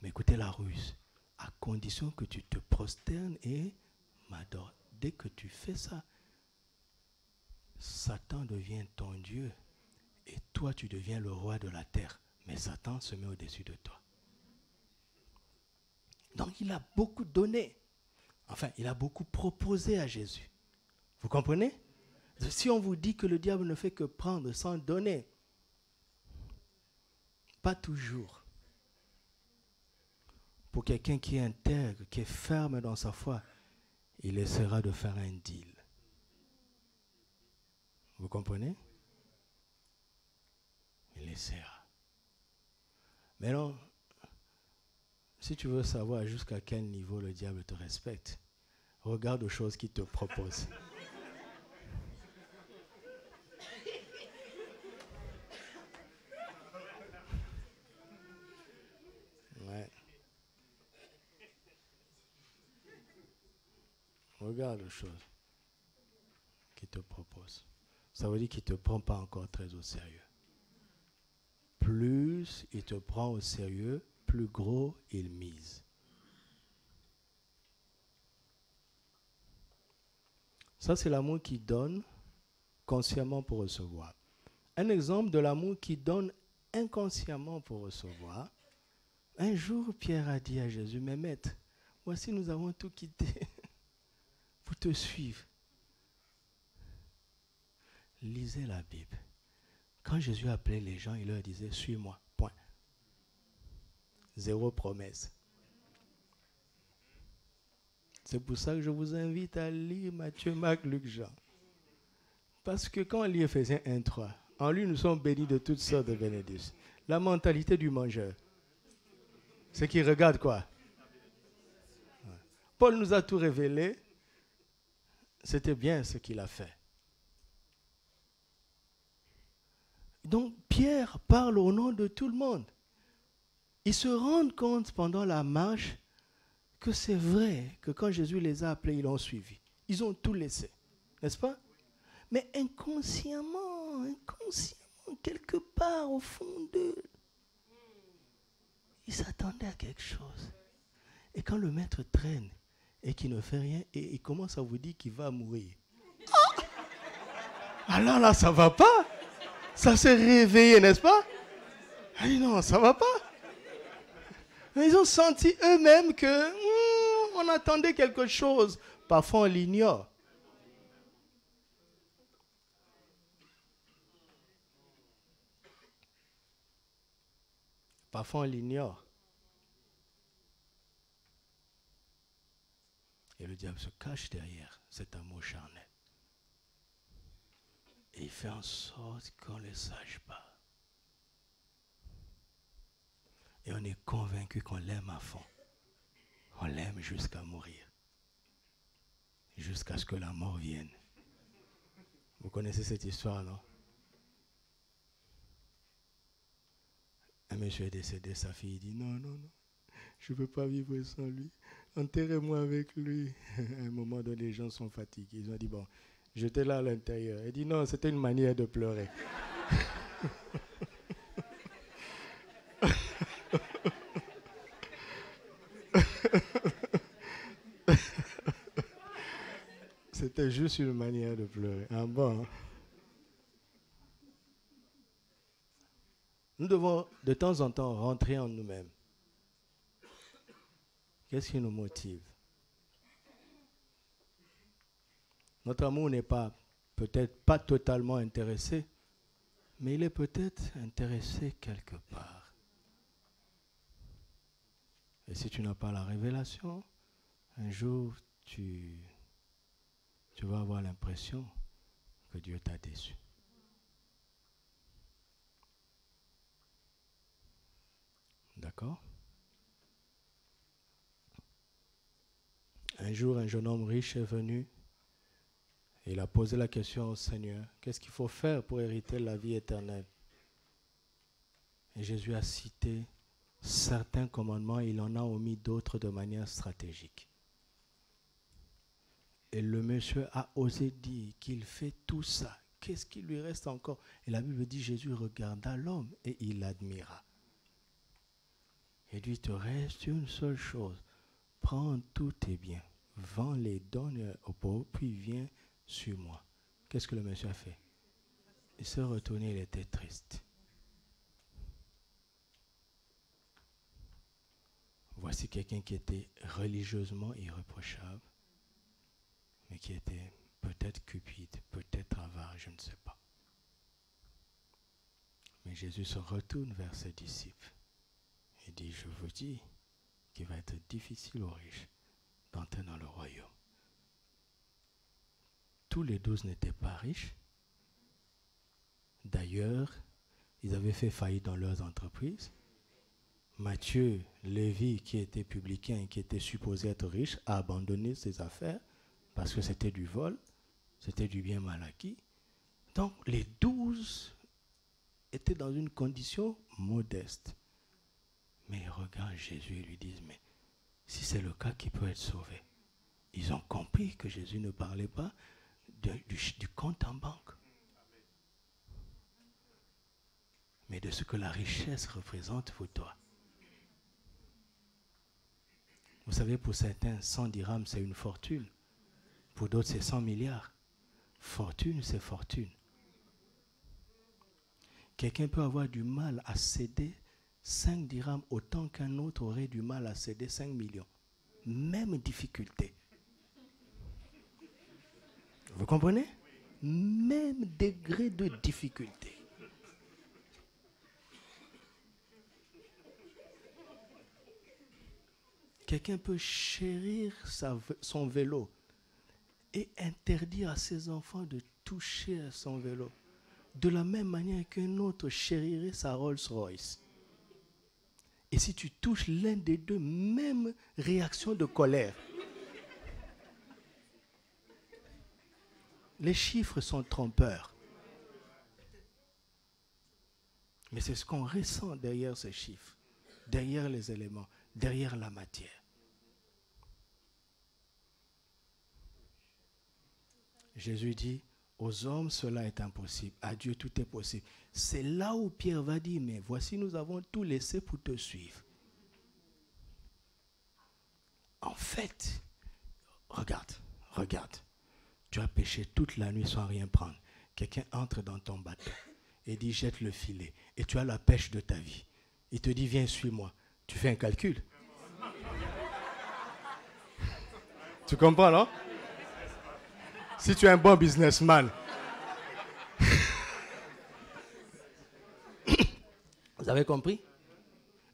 Mais écoutez la ruse, à condition que tu te prosternes et m'adores. Dès que tu fais ça, Satan devient ton Dieu et toi tu deviens le roi de la terre. Mais Satan se met au-dessus de toi. Donc il a beaucoup donné. Enfin, il a beaucoup proposé à Jésus. Vous comprenez? Si on vous dit que le diable ne fait que prendre sans donner, pas toujours. Pour quelqu'un qui est intègre, qui est ferme dans sa foi, il essaiera de faire un deal. Vous comprenez? Il essaiera. Mais non, si tu veux savoir jusqu'à quel niveau le diable te respecte, regarde aux choses qu'il te propose. Regarde les choses qu'il te propose. Ça veut dire qu'il ne te prend pas encore très au sérieux. Plus il te prend au sérieux, plus gros il mise. Ça, c'est l'amour qui donne consciemment pour recevoir. Un exemple de l'amour qui donne inconsciemment pour recevoir. Un jour, Pierre a dit à Jésus, mais maître, voici nous avons tout quitté pour te suivre. Lisez la Bible. Quand Jésus appelait les gens, il leur disait, suis-moi, point. Zéro promesse. C'est pour ça que je vous invite à lire Matthieu, Marc, Luc, Jean. Parce que quand on lit Éphésiens 1:3, en lui nous sommes bénis de toutes sortes de bénédictions. La mentalité du mangeur, c'est qu'il regarde quoi? Paul nous a tout révélé. C'était bien ce qu'il a fait. Donc Pierre parle au nom de tout le monde. Ils se rendent compte pendant la marche que c'est vrai que quand Jésus les a appelés, ils l'ont suivi. Ils ont tout laissé, n'est-ce pas? Mais inconsciemment, quelque part au fond d'eux, ils s'attendaient à quelque chose. Et quand le maître traîne et qu'il ne fait rien, et il commence à vous dire qu'il va mourir. Oh! Alors là, ça ne va pas. Ça s'est réveillé, n'est-ce pas? Ah non, ça ne va pas. Ils ont senti eux-mêmes que on attendait quelque chose. Parfois, on l'ignore. Parfois, on l'ignore. Et le diable se cache derrière cet amour charnel. Et il fait en sorte qu'on ne le sache pas. Et on est convaincu qu'on l'aime à fond. On l'aime jusqu'à mourir. Jusqu'à ce que la mort vienne. Vous connaissez cette histoire, non? Un monsieur est décédé, sa fille dit non, je ne peux pas vivre sans lui. Enterrez-moi avec lui. À un moment donné, les gens sont fatigués. Ils ont dit bon, j'étais là à l'intérieur. Il dit non, c'était une manière de pleurer. C'était juste une manière de pleurer. Ah bon? Nous devons de temps en temps rentrer en nous-mêmes. Qu'est-ce qui nous motive? Notre amour n'est pas, peut-être pas totalement intéressé, mais il est peut-être intéressé quelque part. Et si tu n'as pas la révélation, un jour tu vas avoir l'impression que Dieu t'a déçu. D'accord? Un jour, un jeune homme riche est venu et il a posé la question au Seigneur, qu'est-ce qu'il faut faire pour hériter la vie éternelle? Et Jésus a cité certains commandements, il en a omis d'autres de manière stratégique. Et le monsieur a osé dire qu'il fait tout ça. Qu'est-ce qui lui reste encore? Et la Bible dit, Jésus regarda l'homme et il l'admira. Il dit, il te reste une seule chose. Prends tous tes biens, vends-les, donne aux pauvres, puis viens sur moi. Qu'est-ce que le monsieur a fait? Il s'est retourné, il était triste. Voici quelqu'un qui était religieusement irréprochable, mais qui était peut-être cupide, peut-être avare, je ne sais pas. Mais Jésus se retourne vers ses disciples et dit, je vous dis qu'il va être difficile aux riches d'entrer dans le royaume. Tous les 12 n'étaient pas riches. D'ailleurs, ils avaient fait faillite dans leurs entreprises. Matthieu, Lévi, qui était publicain, qui était supposé être riche, a abandonné ses affaires parce que c'était du vol, c'était du bien mal acquis. Donc, les 12 étaient dans une condition modeste. Mais ils regardent Jésus et lui disent, mais si c'est le cas, qui peut être sauvé? Ils ont compris compris que Jésus ne parlait pas du compte en banque, mais de ce que la richesse représente pour toi. Vous savez, pour certains, 100 dirhams, c'est une fortune. Pour d'autres, c'est 100 milliards. Fortune, c'est fortune. Quelqu'un peut avoir du mal à céder 5 dirhams autant qu'un autre aurait du mal à céder 5 millions. Même difficulté. Vous comprenez? Même degré de difficulté. Quelqu'un peut chérir son vélo et interdire à ses enfants de toucher à son vélo. De la même manière qu'un autre chérirait sa Rolls-Royce. Et si tu touches l'un des deux, même réaction de colère. Les chiffres sont trompeurs. Mais c'est ce qu'on ressent derrière ces chiffres, derrière les éléments, derrière la matière. Jésus dit, aux hommes cela est impossible, à Dieu tout est possible. C'est là où Pierre va dire, mais voici nous avons tout laissé pour te suivre. En fait, regarde. Tu as pêché toute la nuit sans rien prendre. Quelqu'un entre dans ton bateau et dit jette le filet. Et tu as la pêche de ta vie. Il te dit viens, suis-moi. Tu fais un calcul. Tu comprends, non? Si tu es un bon businessman. Vous avez compris?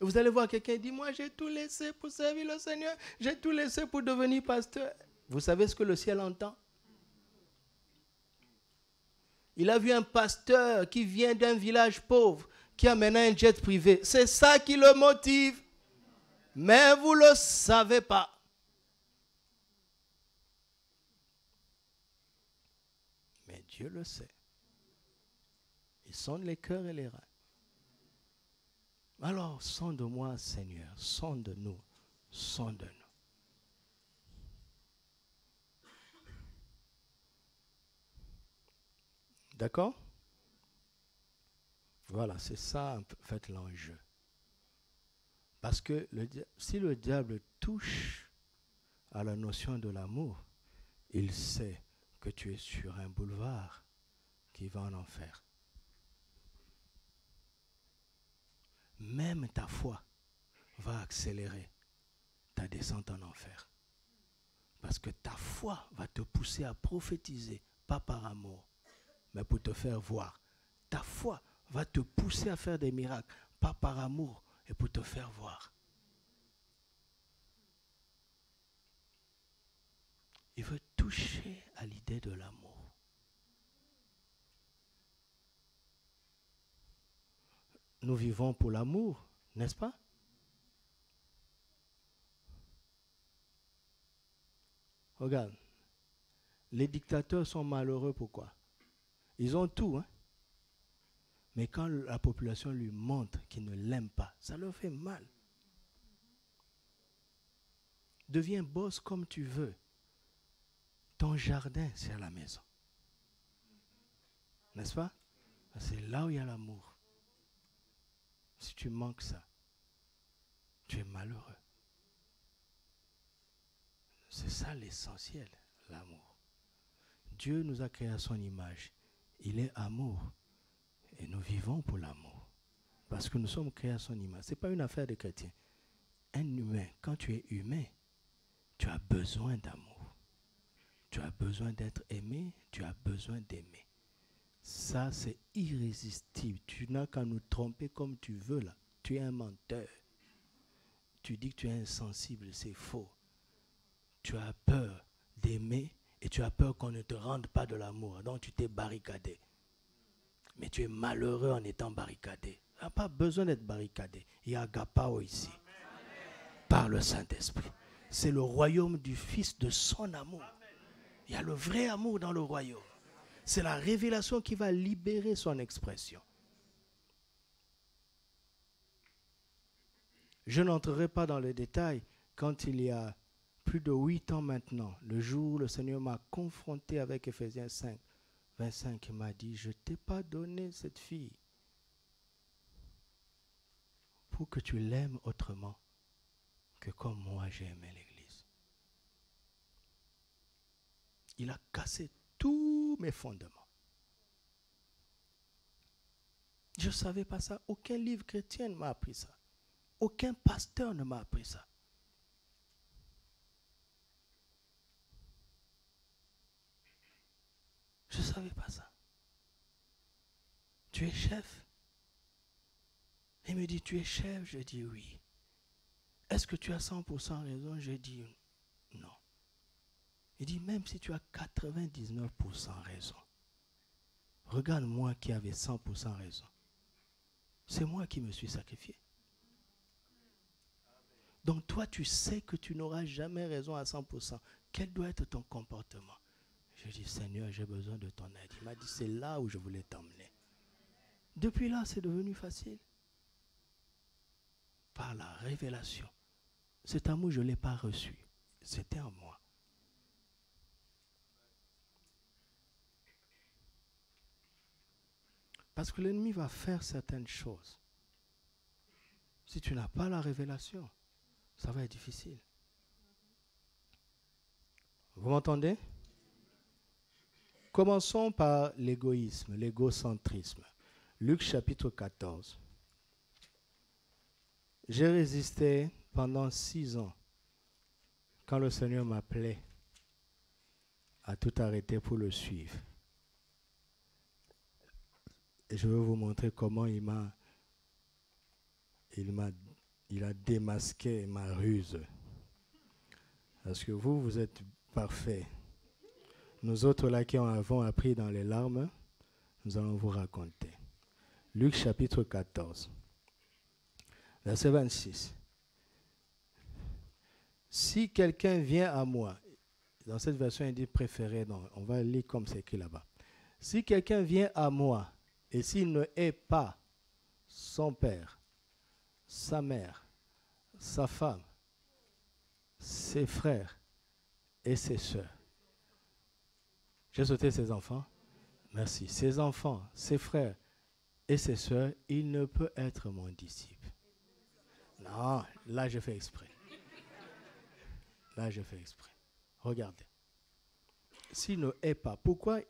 Vous allez voir quelqu'un dit moi j'ai tout laissé pour servir le Seigneur. J'ai tout laissé pour devenir pasteur. Vous savez ce que le ciel entend? Il a vu un pasteur qui vient d'un village pauvre, qui a maintenant un jet privé. C'est ça qui le motive. Mais vous ne le savez pas. Mais Dieu le sait. Il sonde les cœurs et les reins. Alors, sonde-moi, Seigneur. Sonde-nous. Sonde-nous. D'accord? Voilà, c'est ça en fait l'enjeu. Parce que si le diable touche à la notion de l'amour, il sait que tu es sur un boulevard qui va en enfer. Même ta foi va accélérer ta descente en enfer. Parce que ta foi va te pousser à prophétiser, pas par amour, mais pour te faire voir. Ta foi va te pousser à faire des miracles, pas par amour, et pour te faire voir. Il veut toucher à l'idée de l'amour. Nous vivons pour l'amour, n'est-ce pas? Regarde, les dictateurs sont malheureux, pourquoi? Ils ont tout, hein? Mais quand la population lui montre qu'il ne l'aime pas, ça leur fait mal. Deviens boss comme tu veux. Ton jardin, c'est à la maison. N'est-ce pas? C'est là où il y a l'amour. Si tu manques ça, tu es malheureux. C'est ça l'essentiel, l'amour. Dieu nous a créé à son image. Il est amour. Et nous vivons pour l'amour. Parce que nous sommes créés à son image. Ce n'est pas une affaire de chrétien. Un humain, quand tu es humain, tu as besoin d'amour. Tu as besoin d'être aimé, tu as besoin d'aimer. Ça, c'est irrésistible. Tu n'as qu'à nous tromper comme tu veux là. Tu es un menteur. Tu dis que tu es insensible, c'est faux. Tu as peur d'aimer et tu as peur qu'on ne te rende pas de l'amour. Donc tu t'es barricadé. Mais tu es malheureux en étant barricadé. Il n'y a pas besoin d'être barricadé. Il y a agapao ici. Par le Saint-Esprit. C'est le royaume du Fils de son amour. Il y a le vrai amour dans le royaume. C'est la révélation qui va libérer son expression. Je n'entrerai pas dans les détails quand plus de 8 ans maintenant, le jour où le Seigneur m'a confronté avec Éphésiens 5, 25, il m'a dit, je ne t'ai pas donné cette fille pour que tu l'aimes autrement que comme moi j'ai aimé l'Église. Il a cassé tous mes fondements. Je ne savais pas ça. Aucun livre chrétien ne m'a appris ça. Aucun pasteur ne m'a appris ça. Je ne savais pas ça. Tu es chef? Il me dit, tu es chef? Je dis oui. Est-ce que tu as 100% raison? Je dis non. Il dit, même si tu as 99% raison, regarde moi qui avais 100% raison. C'est moi qui me suis sacrifié. Donc toi, tu sais que tu n'auras jamais raison à 100%. Quel doit être ton comportement? Je dis, Seigneur, j'ai besoin de ton aide. Il m'a dit, c'est là où je voulais t'emmener. Depuis là, c'est devenu facile. Par la révélation. Cet amour, je ne l'ai pas reçu. C'était en moi. Parce que l'ennemi va faire certaines choses. Si tu n'as pas la révélation, ça va être difficile. Vous m'entendez? Commençons par l'égoïsme, l'égocentrisme. Luc chapitre 14. J'ai résisté pendant 6 ans quand le Seigneur m'appelait à tout arrêter pour le suivre. Et je vais vous montrer comment il a démasqué ma ruse. Parce que vous êtes parfaits. Nous autres là qui avons appris dans les larmes, nous allons vous raconter. Luc chapitre 14, verset 26. Si quelqu'un vient à moi, dans cette version il dit préféré, non, on va lire comme c'est écrit là-bas. Si quelqu'un vient à moi, et s'il ne hait pas son père, sa mère, sa femme, ses frères et ses sœurs. J'ai sauté ses enfants. Merci. Ses enfants, ses frères et ses sœurs, il ne peut être mon disciple. Non, là je fais exprès. Là je fais exprès. Regardez. S'il ne hait pas, pourquoi?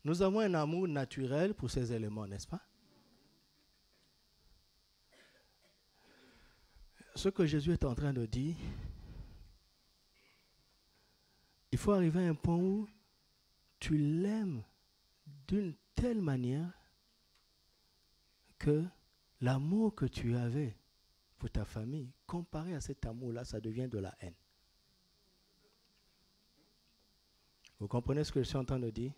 Nous avons un amour naturel pour ces éléments, n'est-ce pas? Ce que Jésus est en train de dire, il faut arriver à un point où tu l'aimes d'une telle manière que l'amour que tu avais pour ta famille, comparé à cet amour-là, ça devient de la haine. Vous comprenez ce que je suis en train de dire?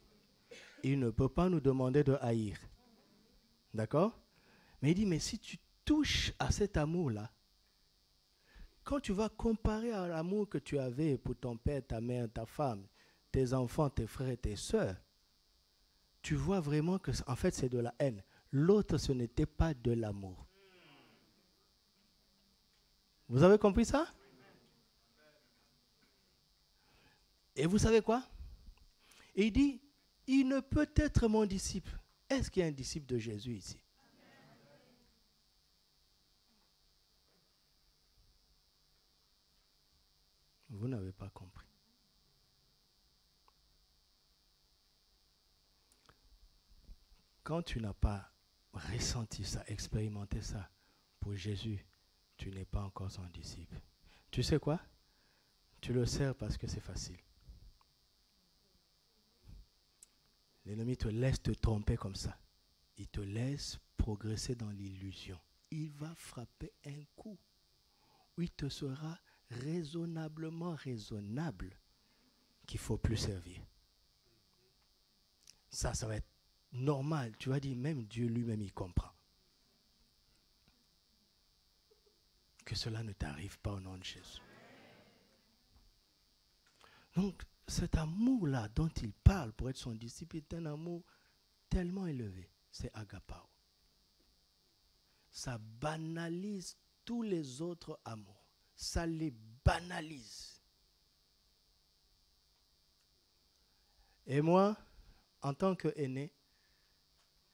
Il ne peut pas nous demander de haïr. D'accord? Mais il dit, mais si tu touches à cet amour-là, quand tu vas comparer à l'amour que tu avais pour ton père, ta mère, ta femme, tes enfants, tes frères et tes sœurs, tu vois vraiment que en fait c'est de la haine. L'autre, ce n'était pas de l'amour. Vous avez compris ça? Et vous savez quoi? Et il dit, il ne peut être mon disciple. Est-ce qu'il y a un disciple de Jésus ici? Vous n'avez pas compris. Quand tu n'as pas ressenti ça, expérimenté ça, pour Jésus, tu n'es pas encore son disciple. Tu sais quoi? Tu le sers parce que c'est facile. L'ennemi te laisse te tromper comme ça. Il te laisse progresser dans l'illusion. Il va frapper un coup où il te sera raisonnablement raisonnable qu'il ne faut plus servir. Ça va être normal. Tu vas dire, même Dieu lui-même, il comprend. Que cela ne t'arrive pas au nom de Jésus. Donc, cet amour-là dont il parle pour être son disciple est un amour tellement élevé. C'est agapao. Ça banalise tous les autres amours. ça les banalise. Et moi, en tant qu'aîné,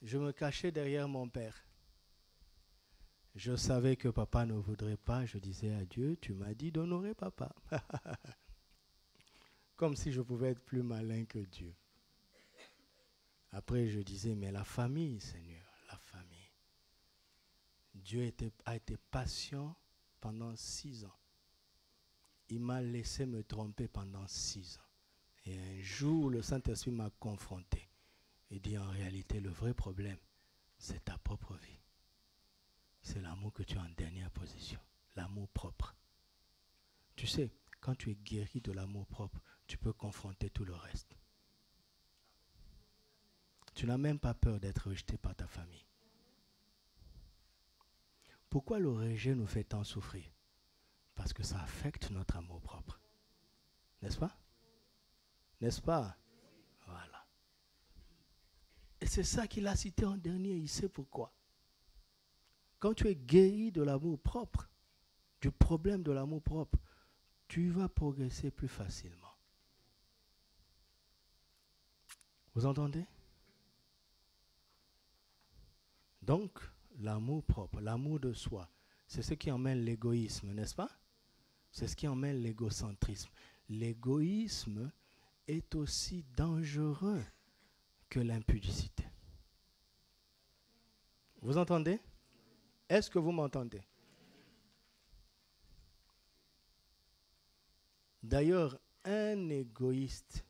je me cachais derrière mon père. Je savais que papa ne voudrait pas. Je disais à Dieu, tu m'as dit d'honorer papa. Comme si je pouvais être plus malin que Dieu. Après, je disais, mais la famille, Seigneur, la famille. Dieu a été patient pendant 6 ans. Il m'a laissé me tromper pendant 6 ans. Et un jour, le Saint-Esprit m'a confronté et dit, en réalité, le vrai problème, c'est ta propre vie. C'est l'amour que tu as en dernière position, l'amour propre. Tu sais, quand tu es guéri de l'amour propre, tu peux confronter tout le reste. Tu n'as même pas peur d'être rejeté par ta famille. Pourquoi le rejet nous fait tant souffrir? Parce que ça affecte notre amour propre. N'est-ce pas? N'est-ce pas? Voilà. Et c'est ça qu'il a cité en dernier, il sait pourquoi. Quand tu es guéri de l'amour propre, du problème de l'amour propre, tu vas progresser plus facilement. Vous entendez? Donc, l'amour propre, l'amour de soi, c'est ce qui emmène l'égoïsme, n'est-ce pas? C'est ce qui emmène l'égocentrisme. L'égoïsme est aussi dangereux que l'impudicité. Vous entendez? Est-ce que vous m'entendez? D'ailleurs, un égoïste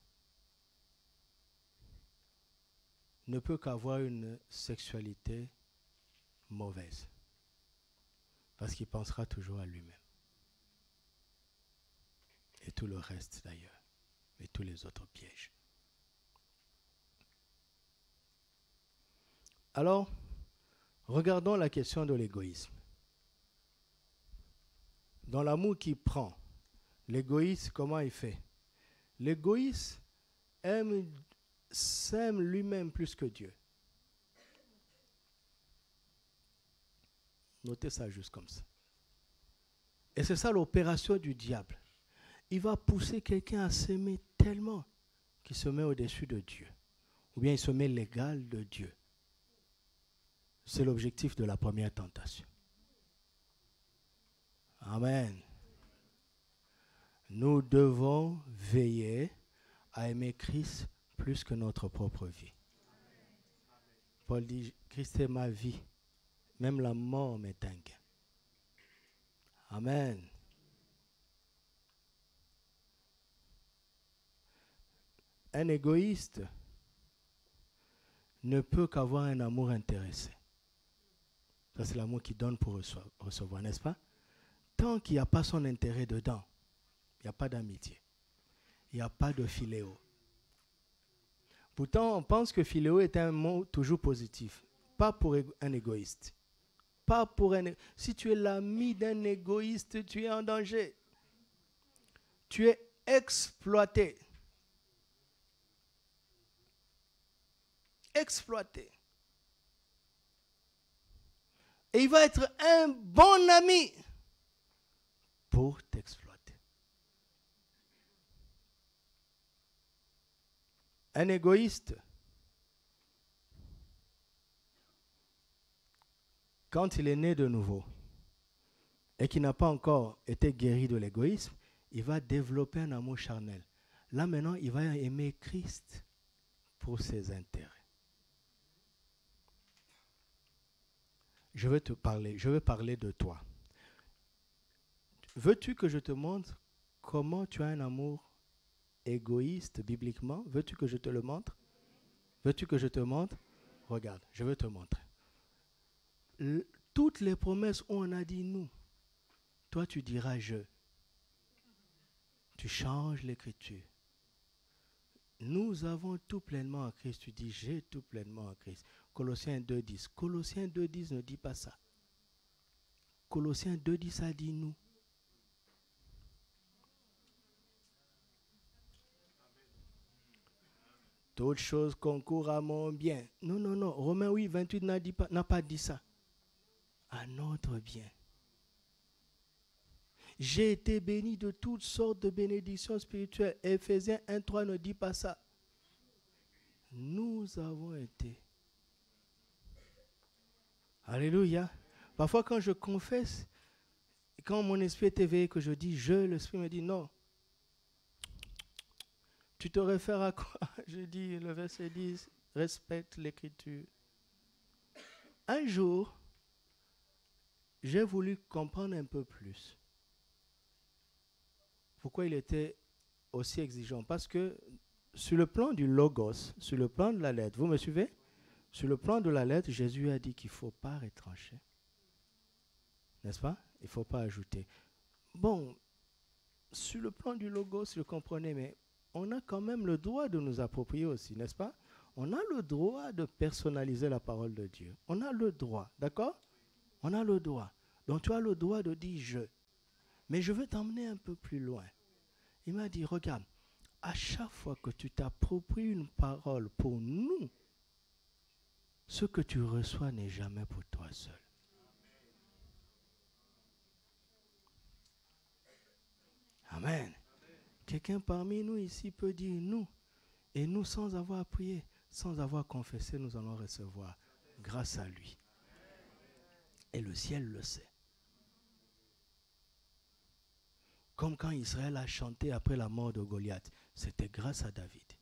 ne peut qu'avoir une sexualité mauvaise. Parce qu'il pensera toujours à lui-même. Et tout le reste d'ailleurs. Et tous les autres pièges. Alors, regardons la question de l'égoïsme. Dans l'amour qui prend, l'égoïste, comment il fait? L'égoïste s'aime lui-même plus que Dieu. Notez ça juste comme ça. Et c'est ça l'opération du diable. Il va pousser quelqu'un à s'aimer tellement qu'il se met au-dessus de Dieu. Ou bien il se met l'égal de Dieu. C'est l'objectif de la première tentation. Amen. Nous devons veiller à aimer Christ plus que notre propre vie. Paul dit, Christ est ma vie. Même la mort m'est un gain. Amen. Un égoïste ne peut qu'avoir un amour intéressé. Ça, c'est l'amour qui donne pour recevoir, n'est-ce pas? Tant qu'il n'y a pas son intérêt dedans, il n'y a pas d'amitié. Il n'y a pas de philéo. Pourtant, on pense que philéo est un mot toujours positif. Pas pour un égoïste. Pas pour un... Si tu es l'ami d'un égoïste, tu es en danger. Tu es exploité. Exploité. Et il va être un bon ami pour t'exploiter. Un égoïste, quand il est né de nouveau et qu'il n'a pas encore été guéri de l'égoïsme, il va développer un amour charnel. Là maintenant, il va aimer Christ pour ses intérêts. Je vais parler de toi. Veux-tu que je te montre comment tu as un amour égoïste bibliquement? Veux-tu que je te le montre? Veux-tu que je te montre? Regarde, je vais te montrer. Toutes les promesses où on a dit nous, toi tu diras je. Tu changes l'écriture. Nous avons tout pleinement en Christ. Tu dis j'ai tout pleinement en Christ. Colossiens 2.10. Colossiens 2.10 ne dit pas ça. Colossiens 2.10 a dit nous. Toutes choses concourent à mon bien. Non, non, non. Romains 8.28 n'a pas dit ça. À notre bien. J'ai été béni de toutes sortes de bénédictions spirituelles. Éphésiens 1:3 ne dit pas ça. Nous avons été. Alléluia. Parfois quand je confesse, quand mon esprit est éveillé, que je dis je, l'esprit me dit non. Tu te réfères à quoi? Je dis, le verset 10, respecte l'écriture. Un jour, j'ai voulu comprendre un peu plus. Pourquoi il était aussi exigeant? Parce que sur le plan du logos, sur le plan de la lettre, vous me suivez? Sur le plan de la lettre, Jésus a dit qu'il ne faut pas retrancher. N'est-ce pas? Il ne faut pas ajouter. Bon, sur le plan du logos, je comprenais, mais on a quand même le droit de nous approprier aussi, n'est-ce pas? On a le droit de personnaliser la parole de Dieu. On a le droit, d'accord? On a le droit. Donc tu as le droit de dire je. Mais je veux t'emmener un peu plus loin. Il m'a dit, regarde, à chaque fois que tu t'appropries une parole pour nous, ce que tu reçois n'est jamais pour toi seul. Amen. Quelqu'un parmi nous ici peut dire nous. Et nous, sans avoir prié, sans avoir confessé, nous allons recevoir grâce à lui. Et le ciel le sait. Comme quand Israël a chanté après la mort de Goliath, c'était grâce à David.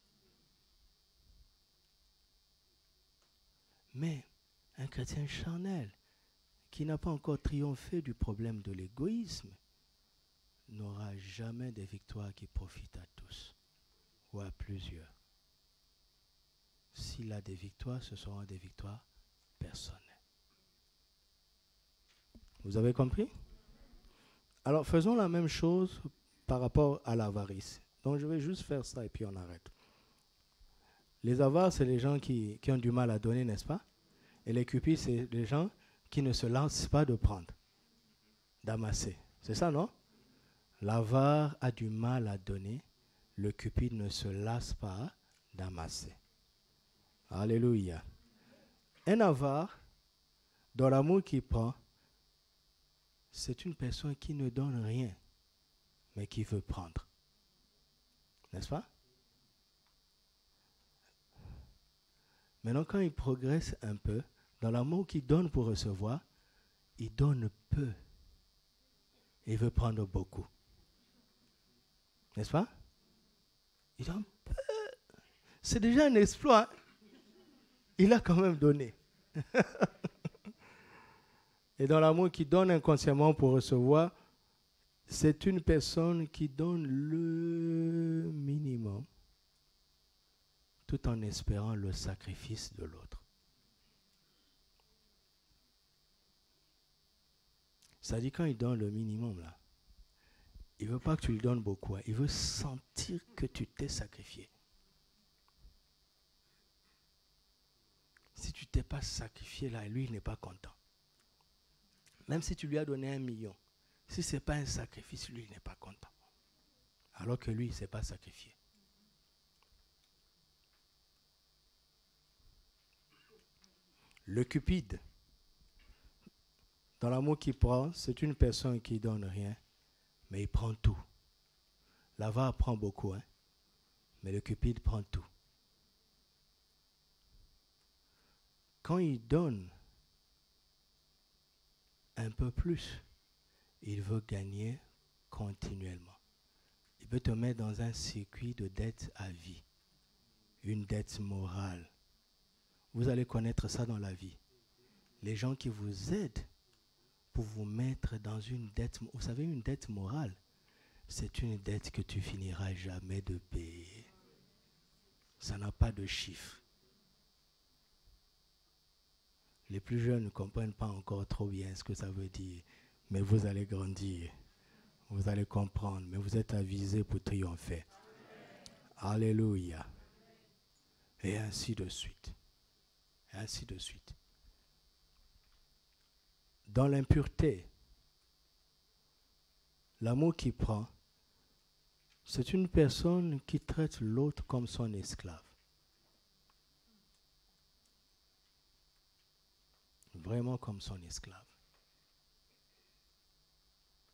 Mais un chrétien charnel qui n'a pas encore triomphé du problème de l'égoïsme n'aura jamais des victoires qui profitent à tous ou à plusieurs. S'il a des victoires, ce seront des victoires personnelles. Vous avez compris? Alors faisons la même chose par rapport à l'avarice. Donc je vais juste faire ça et puis on arrête. Les avares, c'est les gens qui ont du mal à donner, n'est-ce pas? Et les cupides, c'est les gens qui ne se lassent pas de prendre, d'amasser. C'est ça, non? L'avare a du mal à donner, le cupide ne se lasse pas d'amasser. Alléluia. Un avare, dans l'amour qu'il prend, c'est une personne qui ne donne rien, mais qui veut prendre. N'est-ce pas? Maintenant, quand il progresse un peu, dans l'amour qu'il donne pour recevoir, il donne peu. Il veut prendre beaucoup. N'est-ce pas? Il donne peu. C'est déjà un exploit. Il a quand même donné. Et dans l'amour qu'il donne inconsciemment pour recevoir, c'est une personne qui donne le minimum tout en espérant le sacrifice de l'autre. Ça dit quand il donne le minimum là, il ne veut pas que tu lui donnes beaucoup, il veut sentir que tu t'es sacrifié. Si tu ne t'es pas sacrifié là, lui il n'est pas content. Même si tu lui as donné 1 million, si ce n'est pas un sacrifice, lui il n'est pas content. Alors que lui il ne s'est pas sacrifié. Le cupide, dans l'amour qu'il prend, c'est une personne qui ne donne rien, mais il prend tout. L'avare prend beaucoup, hein, mais le cupide prend tout. Quand il donne un peu plus, il veut gagner continuellement. Il veut te mettre dans un circuit de dette à vie, une dette morale. Vous allez connaître ça dans la vie. Les gens qui vous aident pour vous mettre dans une dette, vous savez, une dette morale, c'est une dette que tu finiras jamais de payer. Ça n'a pas de chiffre. Les plus jeunes ne comprennent pas encore trop bien ce que ça veut dire, mais vous allez grandir, vous allez comprendre, mais vous êtes avisés pour triompher. Alléluia. Et ainsi de suite. Et ainsi de suite. Dans l'impureté, l'amour qui prend, c'est une personne qui traite l'autre comme son esclave. Vraiment comme son esclave.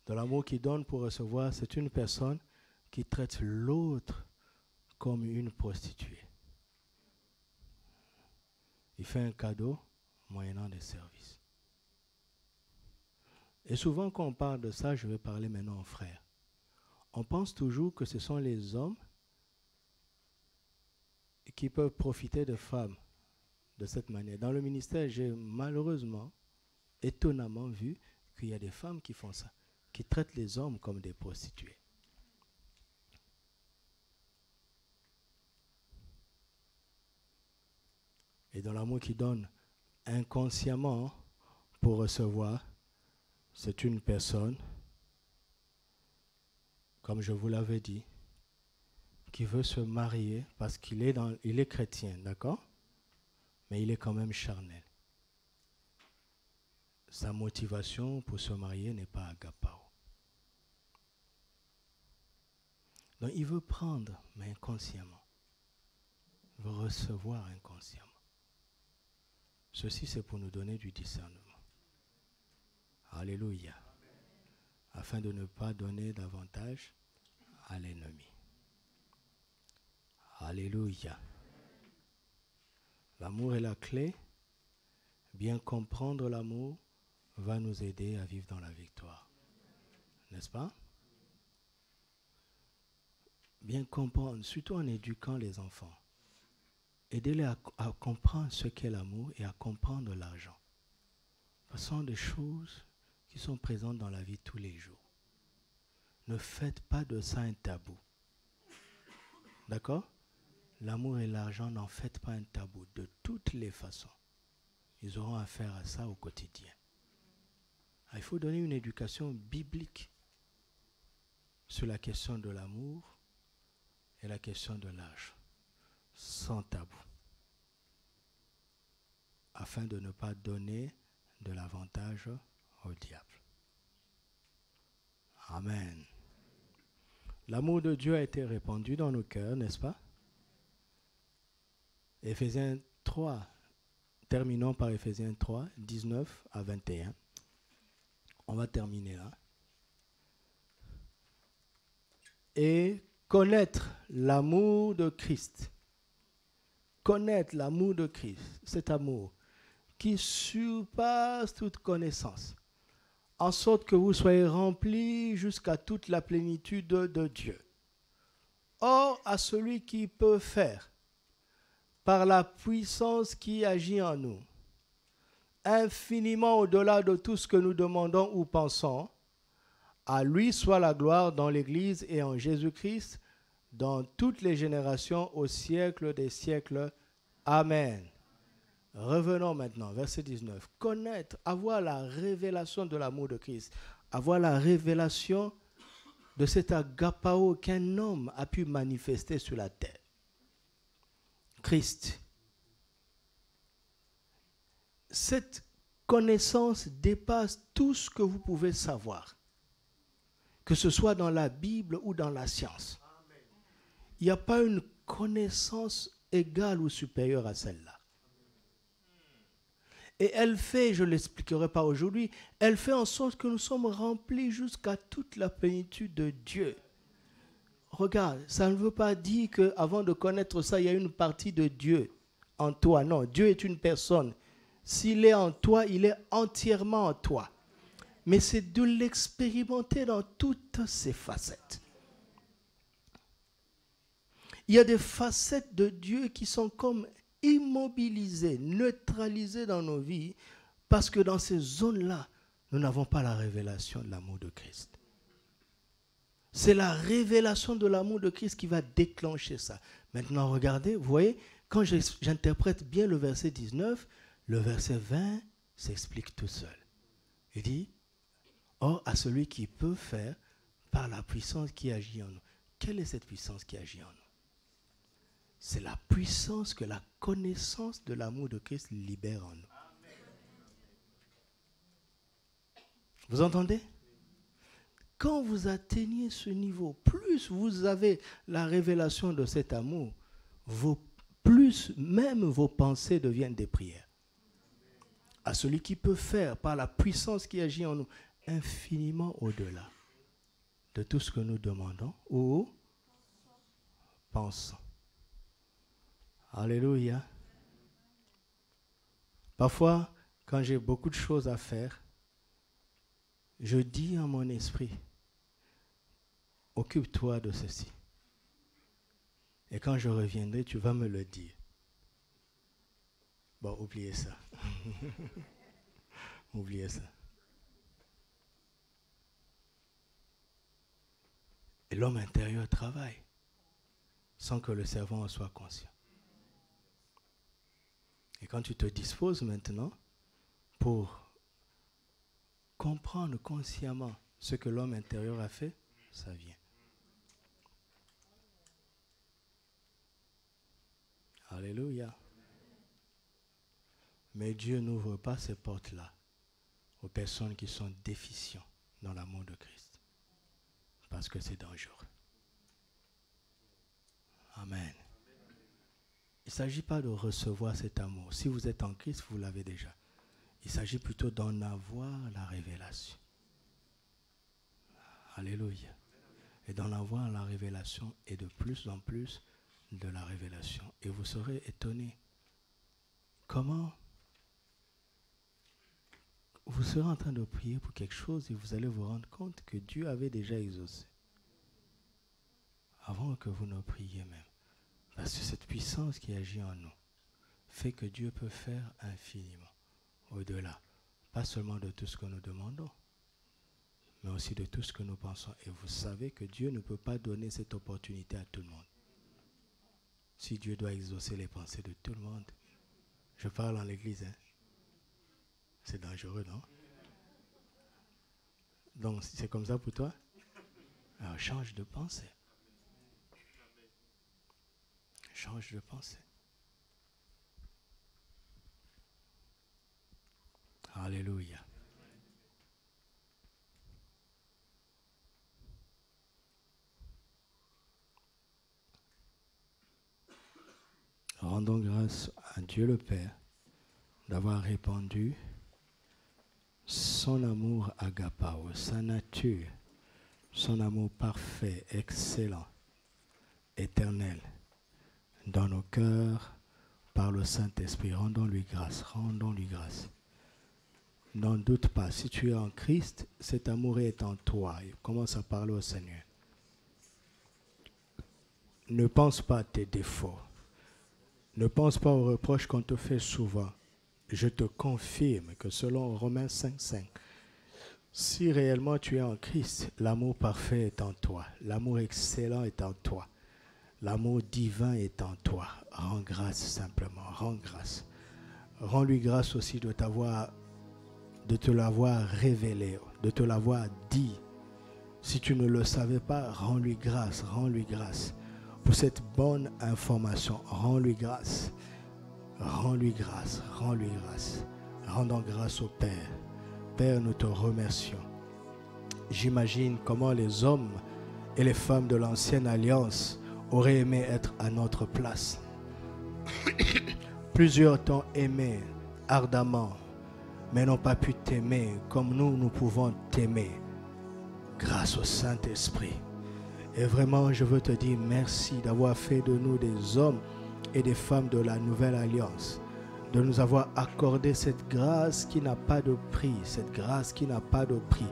Dans l'amour qui donne pour recevoir, c'est une personne qui traite l'autre comme une prostituée. Il fait un cadeau moyennant des services. Et souvent quand on parle de ça, je vais parler maintenant aux frères. On pense toujours que ce sont les hommes qui peuvent profiter de femmes de cette manière. Dans le ministère, j'ai malheureusement, étonnamment vu qu'il y a des femmes qui font ça, qui traitent les hommes comme des prostituées. Et dans l'amour qui donne inconsciemment pour recevoir, c'est une personne, comme je vous l'avais dit, qui veut se marier parce qu'il est chrétien, d'accord? Mais il est quand même charnel. Sa motivation pour se marier n'est pas agapao. Donc il veut prendre, mais inconsciemment. Il veut recevoir inconsciemment. Ceci, c'est pour nous donner du discernement. Alléluia. Afin de ne pas donner davantage à l'ennemi. Alléluia. L'amour est la clé. Bien comprendre l'amour va nous aider à vivre dans la victoire. N'est-ce pas? Bien comprendre, surtout en éduquant les enfants. Aidez-les à comprendre ce qu'est l'amour et à comprendre l'argent. Ce sont des choses qui sont présentes dans la vie tous les jours. Ne faites pas de ça un tabou. D'accord? L'amour et l'argent, n'en faites pas un tabou de toutes les façons. Ils auront affaire à ça au quotidien. Il faut donner une éducation biblique sur la question de l'amour et la question de l'argent, sans tabou, afin de ne pas donner de l'avantage au diable. Amen. L'amour de Dieu a été répandu dans nos cœurs, n'est-ce pas? Éphésiens 3, terminons par Éphésiens 3, 19 à 21. On va terminer là. Et connaître l'amour de Christ. Connaître l'amour de Christ, cet amour qui surpasse toute connaissance, en sorte que vous soyez remplis jusqu'à toute la plénitude de Dieu. Or, à celui qui peut faire, par la puissance qui agit en nous, infiniment au-delà de tout ce que nous demandons ou pensons, à lui soit la gloire dans l'Église et en Jésus-Christ, dans toutes les générations, au siècle des siècles. Amen. Revenons maintenant, verset 19. Connaître, avoir la révélation de l'amour de Christ, avoir la révélation de cet agapao qu'un homme a pu manifester sur la terre. Christ. Cette connaissance dépasse tout ce que vous pouvez savoir, que ce soit dans la Bible ou dans la science. Il n'y a pas une connaissance égale ou supérieure à celle-là. Et elle fait, je ne l'expliquerai pas aujourd'hui, elle fait en sorte que nous sommes remplis jusqu'à toute la plénitude de Dieu. Regarde, ça ne veut pas dire qu'avant de connaître ça, il y a une partie de Dieu en toi. Non, Dieu est une personne. S'il est en toi, il est entièrement en toi. Mais c'est de l'expérimenter dans toutes ses facettes. Il y a des facettes de Dieu qui sont comme immobilisées, neutralisées dans nos vies, parce que dans ces zones-là, nous n'avons pas la révélation de l'amour de Christ. C'est la révélation de l'amour de Christ qui va déclencher ça. Maintenant, regardez, vous voyez, quand j'interprète bien le verset 19, le verset 20 s'explique tout seul. Il dit, or, à celui qui peut faire par la puissance qui agit en nous. Quelle est cette puissance qui agit en nous? C'est la puissance que la connaissance de l'amour de Christ libère en nous. Vous entendez? Quand vous atteignez ce niveau, plus vous avez la révélation de cet amour, plus même vos pensées deviennent des prières. À celui qui peut faire par la puissance qui agit en nous, infiniment au-delà de tout ce que nous demandons ou pensons. Alléluia. Parfois, quand j'ai beaucoup de choses à faire, je dis à mon esprit, occupe-toi de ceci. Et quand je reviendrai, tu vas me le dire. Bon, oubliez ça. Oubliez ça. Et l'homme intérieur travaille sans que le cerveau en soit conscient. Et quand tu te disposes maintenant pour comprendre consciemment ce que l'homme intérieur a fait, ça vient. Alléluia. Mais Dieu n'ouvre pas ces portes-là aux personnes qui sont déficientes dans l'amour de Christ. Parce que c'est dangereux. Amen. Il ne s'agit pas de recevoir cet amour. Si vous êtes en Christ, vous l'avez déjà. Il s'agit plutôt d'en avoir la révélation. Alléluia. Et d'en avoir la révélation et de plus en plus de la révélation. Et vous serez étonnés. Comment vous serez en train de prier pour quelque chose et vous allez vous rendre compte que Dieu avait déjà exaucé. Avant que vous ne priez même. Parce que cette puissance qui agit en nous fait que Dieu peut faire infiniment au-delà. Pas seulement de tout ce que nous demandons, mais aussi de tout ce que nous pensons. Et vous savez que Dieu ne peut pas donner cette opportunité à tout le monde. Si Dieu doit exaucer les pensées de tout le monde, je parle en l'église, hein? C'est dangereux, non? Donc, c'est comme ça pour toi? Alors, change de pensée. Change de pensée. Alléluia. Rendons grâce à Dieu le Père d'avoir répandu son amour agapao, sa nature, son amour parfait, excellent, éternel, dans nos cœurs par le Saint-Esprit. Rendons-lui grâce, rendons-lui grâce. N'en doute pas, si tu es en Christ, cet amour est en toi. Commence à parler au Seigneur. Ne pense pas à tes défauts. Ne pense pas aux reproches qu'on te fait souvent. Je te confirme que selon Romains 5,5, si réellement tu es en Christ, l'amour parfait est en toi. L'amour excellent est en toi. L'amour divin est en toi. Rends grâce simplement, rends grâce. Rends-lui grâce aussi de te l'avoir révélé, de te l'avoir dit. Si tu ne le savais pas, rends-lui grâce pour cette bonne information. Rends-lui grâce, rends-lui grâce, rends-lui grâce. Rendons grâce au Père. Père, nous te remercions. J'imagine comment les hommes et les femmes de l'ancienne alliance auraient aimé être à notre place. Plusieurs t'ont aimé ardemment, mais n'ont pas pu t'aimer comme nous pouvons t'aimer grâce au Saint-Esprit. Et vraiment, je veux te dire merci d'avoir fait de nous des hommes et des femmes de la nouvelle alliance, de nous avoir accordé cette grâce qui n'a pas de prix, cette grâce qui n'a pas de prix,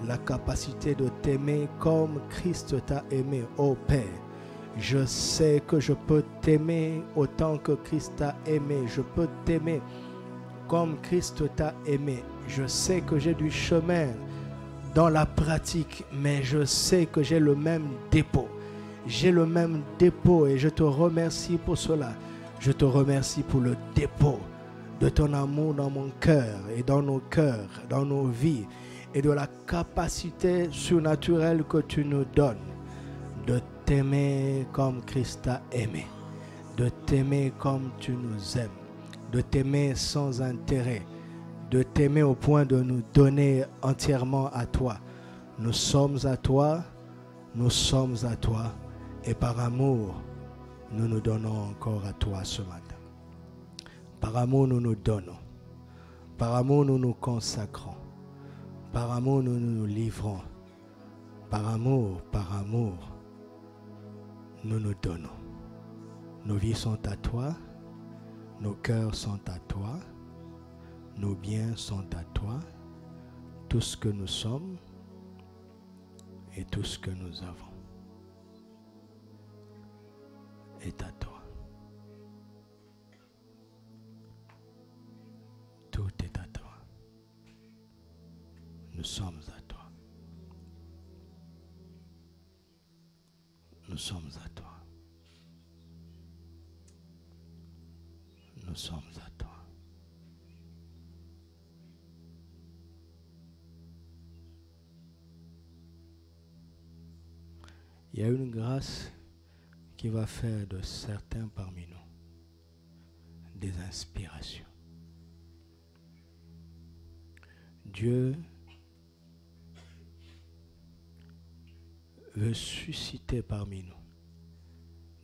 la capacité de t'aimer comme Christ t'a aimé, ô Père. Je sais que je peux t'aimer autant que Christ t'a aimé. Je peux t'aimer comme Christ t'a aimé. Je sais que j'ai du chemin dans la pratique, mais je sais que j'ai le même dépôt. J'ai le même dépôt et je te remercie pour cela. Je te remercie pour le dépôt de ton amour dans mon cœur et dans nos cœurs, dans nos vies, et de la capacité surnaturelle que tu nous donnes de t'aimer comme Christ t'a aimé, de t'aimer comme tu nous aimes, de t'aimer sans intérêt, de t'aimer au point de nous donner entièrement à toi. Nous sommes à toi, et par amour, nous nous donnons encore à toi ce matin. Par amour, nous nous donnons. Par amour, nous nous consacrons. Par amour, nous nous livrons. Par amour, nous nous donnons. Nos vies sont à toi, nos cœurs sont à toi, nos biens sont à toi, tout ce que nous sommes et tout ce que nous avons est à toi. Tout est à toi. Nous sommes à toi. Nous sommes à toi. Nous sommes à toi. Il y a une grâce qui va faire de certains parmi nous des inspirations. Dieu veut susciter parmi nous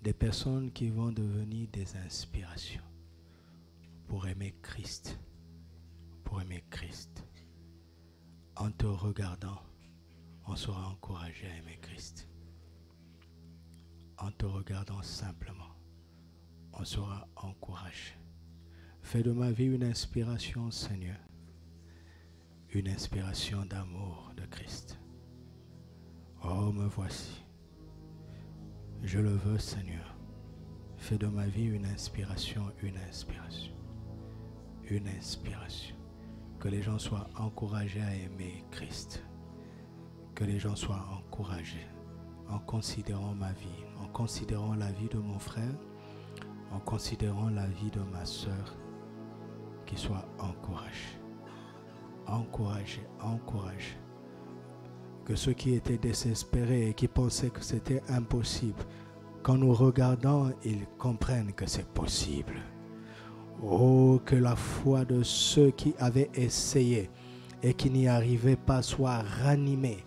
des personnes qui vont devenir des inspirations pour aimer Christ. Pour aimer Christ. En te regardant, on sera encouragé à aimer Christ. En te regardant simplement, on sera encouragé. Fais de ma vie une inspiration, Seigneur. Une inspiration d'amour de Christ. Oh, me voici. Je le veux, Seigneur. Fais de ma vie une inspiration, une inspiration. Une inspiration. Que les gens soient encouragés à aimer Christ. Que les gens soient encouragés en considérant ma vie, en considérant la vie de mon frère, en considérant la vie de ma soeur, qu'ils soient encouragés. Encouragés, encouragés. Que ceux qui étaient désespérés et qui pensaient que c'était impossible, qu'en nous regardant, ils comprennent que c'est possible. Oh, que la foi de ceux qui avaient essayé et qui n'y arrivaient pas soit ranimée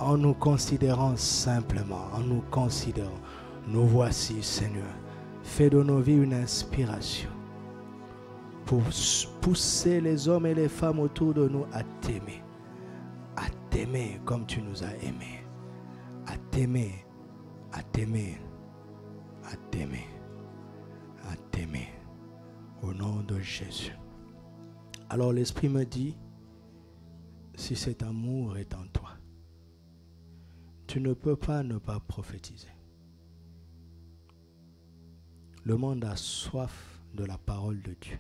en nous considérant simplement, en nous considérant. Nous voici, Seigneur. Fais de nos vies une inspiration pour pousser les hommes et les femmes autour de nous à t'aimer. À t'aimer comme tu nous as aimés. À t'aimer, à t'aimer, à t'aimer, à t'aimer. Au nom de Jésus. Alors l'Esprit me dit, si cet amour est en toi, tu ne peux pas ne pas prophétiser. Le monde a soif de la parole de Dieu.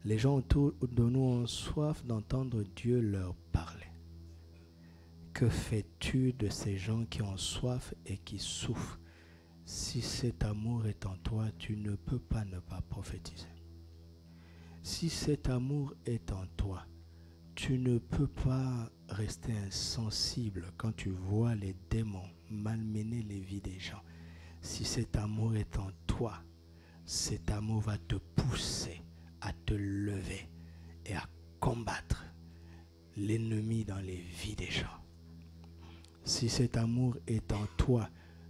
Les gens autour de nous ont soif d'entendre Dieu leur parler. Que fais-tu de ces gens qui ont soif et qui souffrent? Si cet amour est en toi, tu ne peux pas ne pas prophétiser. Si cet amour est en toi, tu ne peux pas rester insensible quand tu vois les démons malmener les vies des gens. Si cet amour est en toi, cet amour va te pousser à te lever et à combattre l'ennemi dans les vies des gens. Si cet amour est en toi,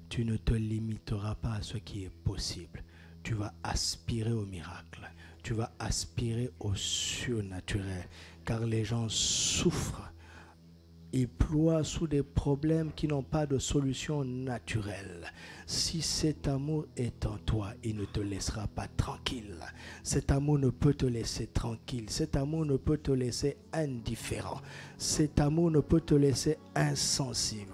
tu ne te limiteras pas à ce qui est possible. Tu vas aspirer au miracle. Tu vas aspirer au surnaturel. Car les gens souffrent. Ils ploient sous des problèmes qui n'ont pas de solution naturelle. Si cet amour est en toi, il ne te laissera pas tranquille. Cet amour ne peut te laisser tranquille. Cet amour ne peut te laisser indifférent. Cet amour ne peut te laisser insensible.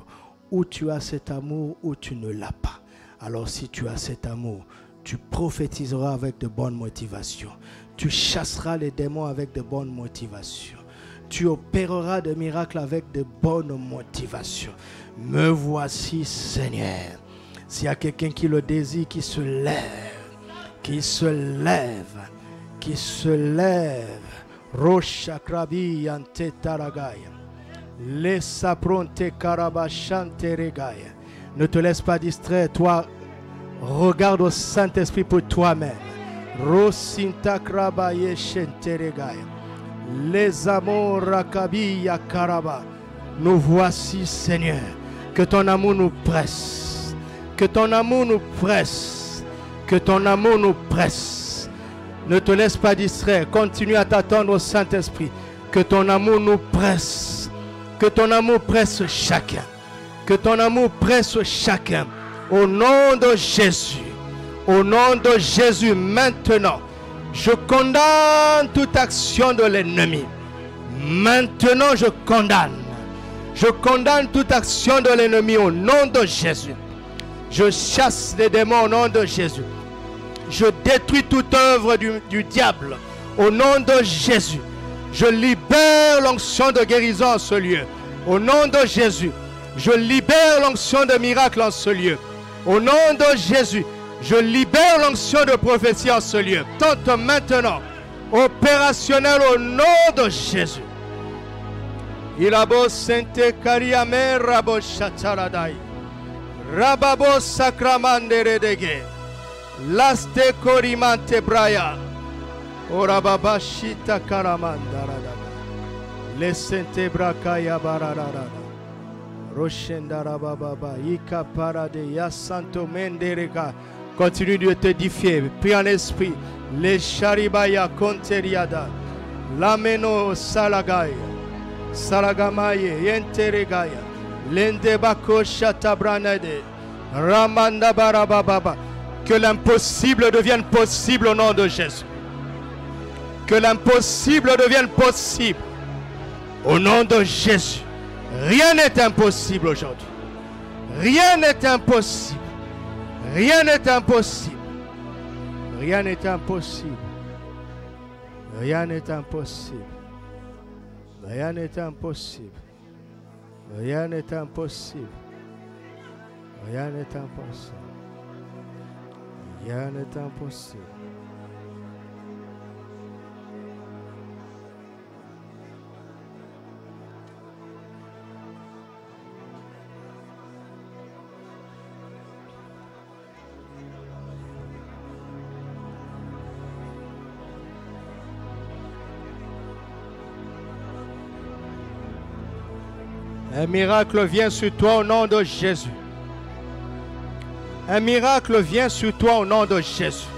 Ou tu as cet amour ou tu ne l'as pas. Alors si tu as cet amour, tu prophétiseras avec de bonnes motivations. Tu chasseras les démons avec de bonnes motivations. Tu opéreras des miracles avec de bonnes motivations. Me voici, Seigneur. S'il y a quelqu'un qui le désire, qui se lève, qui se lève, qui se lève. Roshakrabi ante taragaya. Laisse pronte karabashante regaya. Ne te laisse pas distraire, toi. Regarde au Saint-Esprit pour toi-même. Rosinta krabaye shente regaya. Les amours rakabiya karaba. Nous voici, Seigneur. Que ton amour nous presse. Que ton amour nous presse. Que ton amour nous presse. Ne te laisse pas distraire. Continue à t'attendre au Saint-Esprit. Que ton amour nous presse. Que ton amour presse chacun. Que ton amour presse chacun. Au nom de Jésus. Au nom de Jésus, maintenant, je condamne toute action de l'ennemi. Maintenant, je condamne. Je condamne toute action de l'ennemi au nom de Jésus. Je chasse les démons au nom de Jésus. Je détruis toute œuvre du diable au nom de Jésus. Je libère l'onction de guérison en ce lieu. Au nom de Jésus. Je libère l'onction de miracle en ce lieu. Au nom de Jésus. Je libère l'onction de prophétie en ce lieu. Tente maintenant. Opérationnel au nom de Jésus. Ilabo sente kariame rabo shataradai. Rababo sakramandere dege. Laste korimante braya. Orababa shita karamandarada. Lesente brakaya bararara. Roshendara bababa. Ika parade yasanto mendereka. Continue de t'édifier. Prie en esprit. Les charibaya konteriada. Lameno salagaya. Saragamaye yenteregaya. Lendebako shatabranade. Ramanda barababa. Que l'impossible devienne possible au nom de Jésus. Que l'impossible devienne possible au nom de Jésus. Rien n'est impossible aujourd'hui. Rien n'est impossible. Rien n'est impossible. Rien n'est impossible. Rien n'est impossible. Rien n'est impossible. Rien n'est impossible. Rien n'est impossible. Rien n'est impossible. Un miracle vient sur toi au nom de Jésus. Un miracle vient sur toi au nom de Jésus.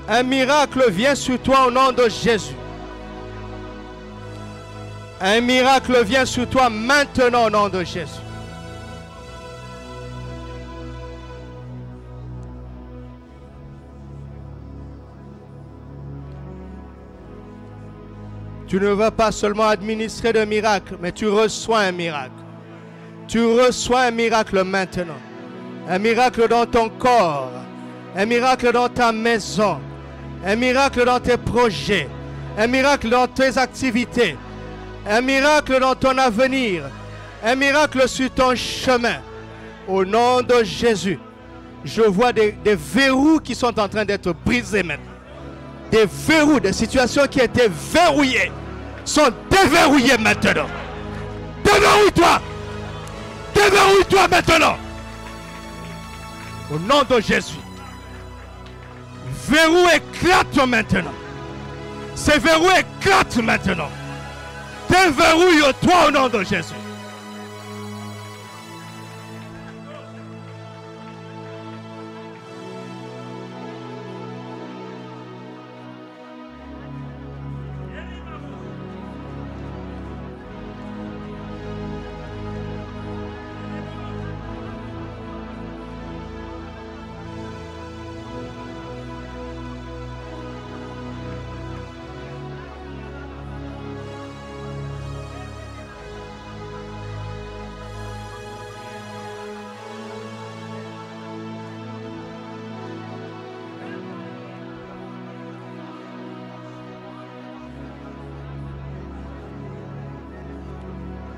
Un miracle vient sur toi au nom de Jésus. Un miracle vient sur toi maintenant au nom de Jésus. Tu ne vas pas seulement administrer de miracles, mais tu reçois un miracle. Tu reçois un miracle maintenant. Un miracle dans ton corps. Un miracle dans ta maison. Un miracle dans tes projets. Un miracle dans tes activités. Un miracle dans ton avenir. Un miracle sur ton chemin. Au nom de Jésus, je vois des verrous qui sont en train d'être brisés maintenant. Des verrous, des situations qui étaient verrouillées sont déverrouillées maintenant. Déverrouille-toi. Déverrouille-toi maintenant. Au nom de Jésus. Verrou éclate maintenant. Ces verrous éclatent maintenant. Déverrouille-toi au nom de Jésus.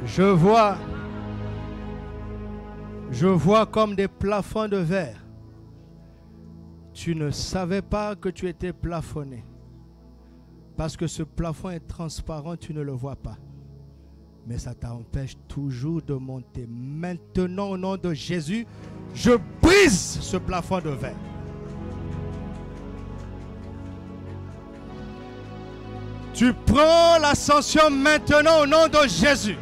Je vois comme des plafonds de verre. Tu ne savais pas que tu étais plafonné. Parce que ce plafond est transparent, tu ne le vois pas. Mais ça t'empêche toujours de monter. Maintenant, au nom de Jésus, je brise ce plafond de verre. Tu prends l'ascension maintenant au nom de Jésus.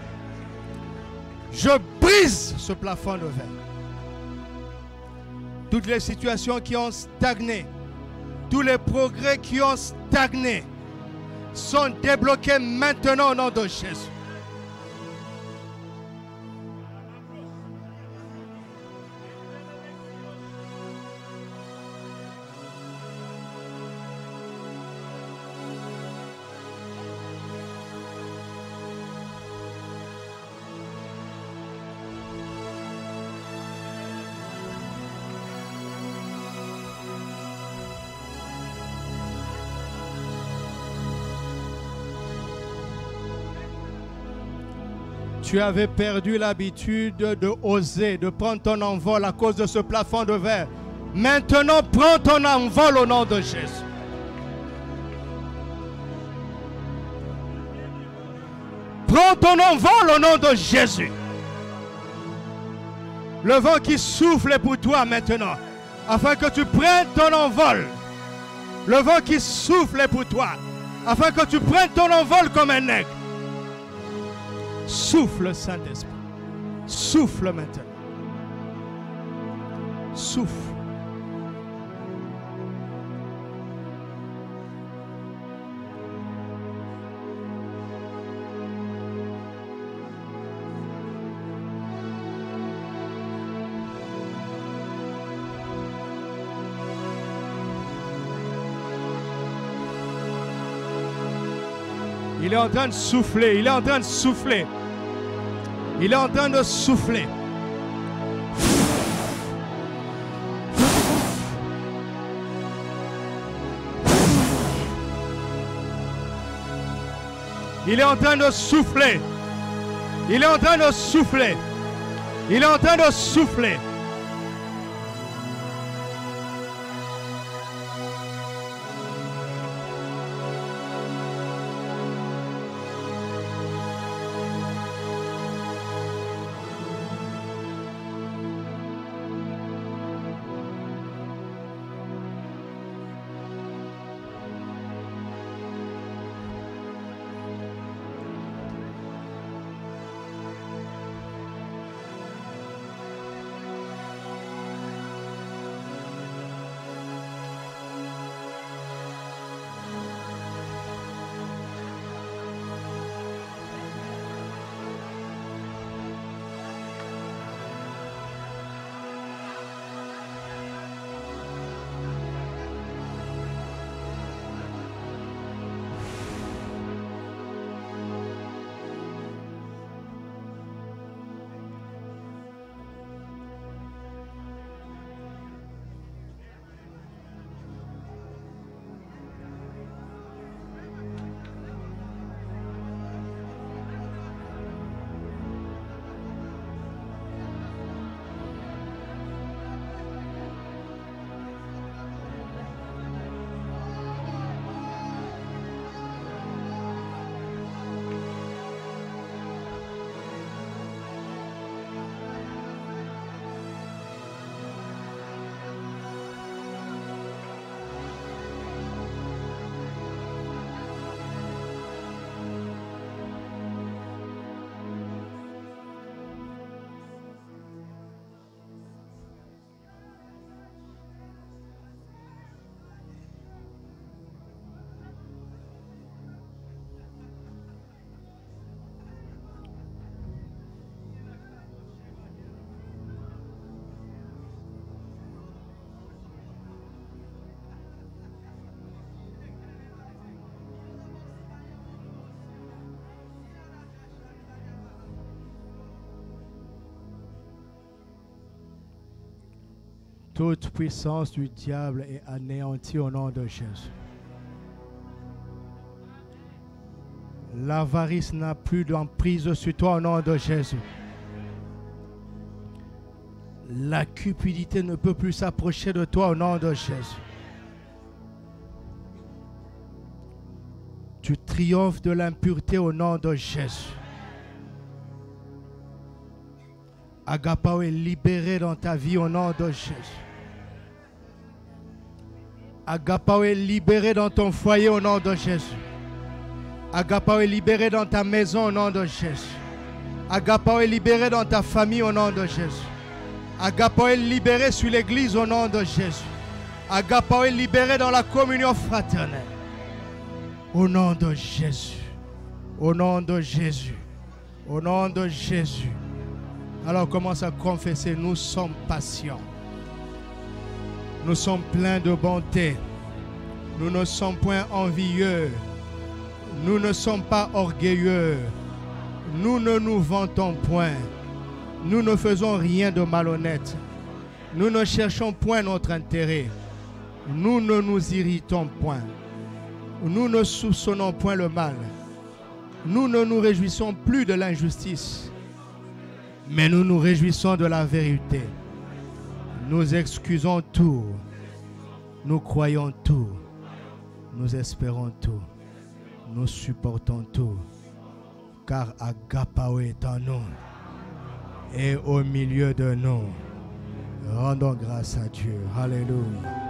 Je brise ce plafond de verre. Toutes les situations qui ont stagné, tous les progrès qui ont stagné sont débloqués maintenant au nom de Jésus. Tu avais perdu l'habitude de oser, de prendre ton envol à cause de ce plafond de verre. Maintenant, prends ton envol au nom de Jésus. Prends ton envol au nom de Jésus. Le vent qui souffle est pour toi maintenant, afin que tu prennes ton envol. Le vent qui souffle est pour toi, afin que tu prennes ton envol comme un aigle. Souffle, Saint-Esprit. Souffle maintenant. Souffle. Il est en train de souffler, il est en train de souffler. Il est en train de souffler. Il est en train de souffler. Il est en train de souffler. Il est en train de souffler. Toute puissance du diable est anéantie au nom de Jésus. L'avarice n'a plus d'emprise sur toi au nom de Jésus. La cupidité ne peut plus s'approcher de toi au nom de Jésus. Tu triomphes de l'impureté au nom de Jésus. Agapao est libéré dans ta vie au nom de Jésus. Agapao est libéré dans ton foyer au nom de Jésus. Agapao est libéré dans ta maison au nom de Jésus. Agapao est libéré dans ta famille au nom de Jésus. Agapao est libéré sur l'église au nom de Jésus. Agapao est libéré dans la communion fraternelle. Au nom de Jésus. Au nom de Jésus. Au nom de Jésus. Alors commence à confesser, nous sommes patients. Nous sommes pleins de bonté. Nous ne sommes point envieux. Nous ne sommes pas orgueilleux. Nous ne nous vantons point. Nous ne faisons rien de malhonnête. Nous ne cherchons point notre intérêt. Nous ne nous irritons point. Nous ne soupçonnons point le mal. Nous ne nous réjouissons plus de l'injustice, Mais nous nous réjouissons de la vérité. Nous excusons tout. Nous croyons tout. Nous espérons tout. Nous supportons tout. Car Agapao est en nous. Et au milieu de nous. Rendons grâce à Dieu. Alléluia.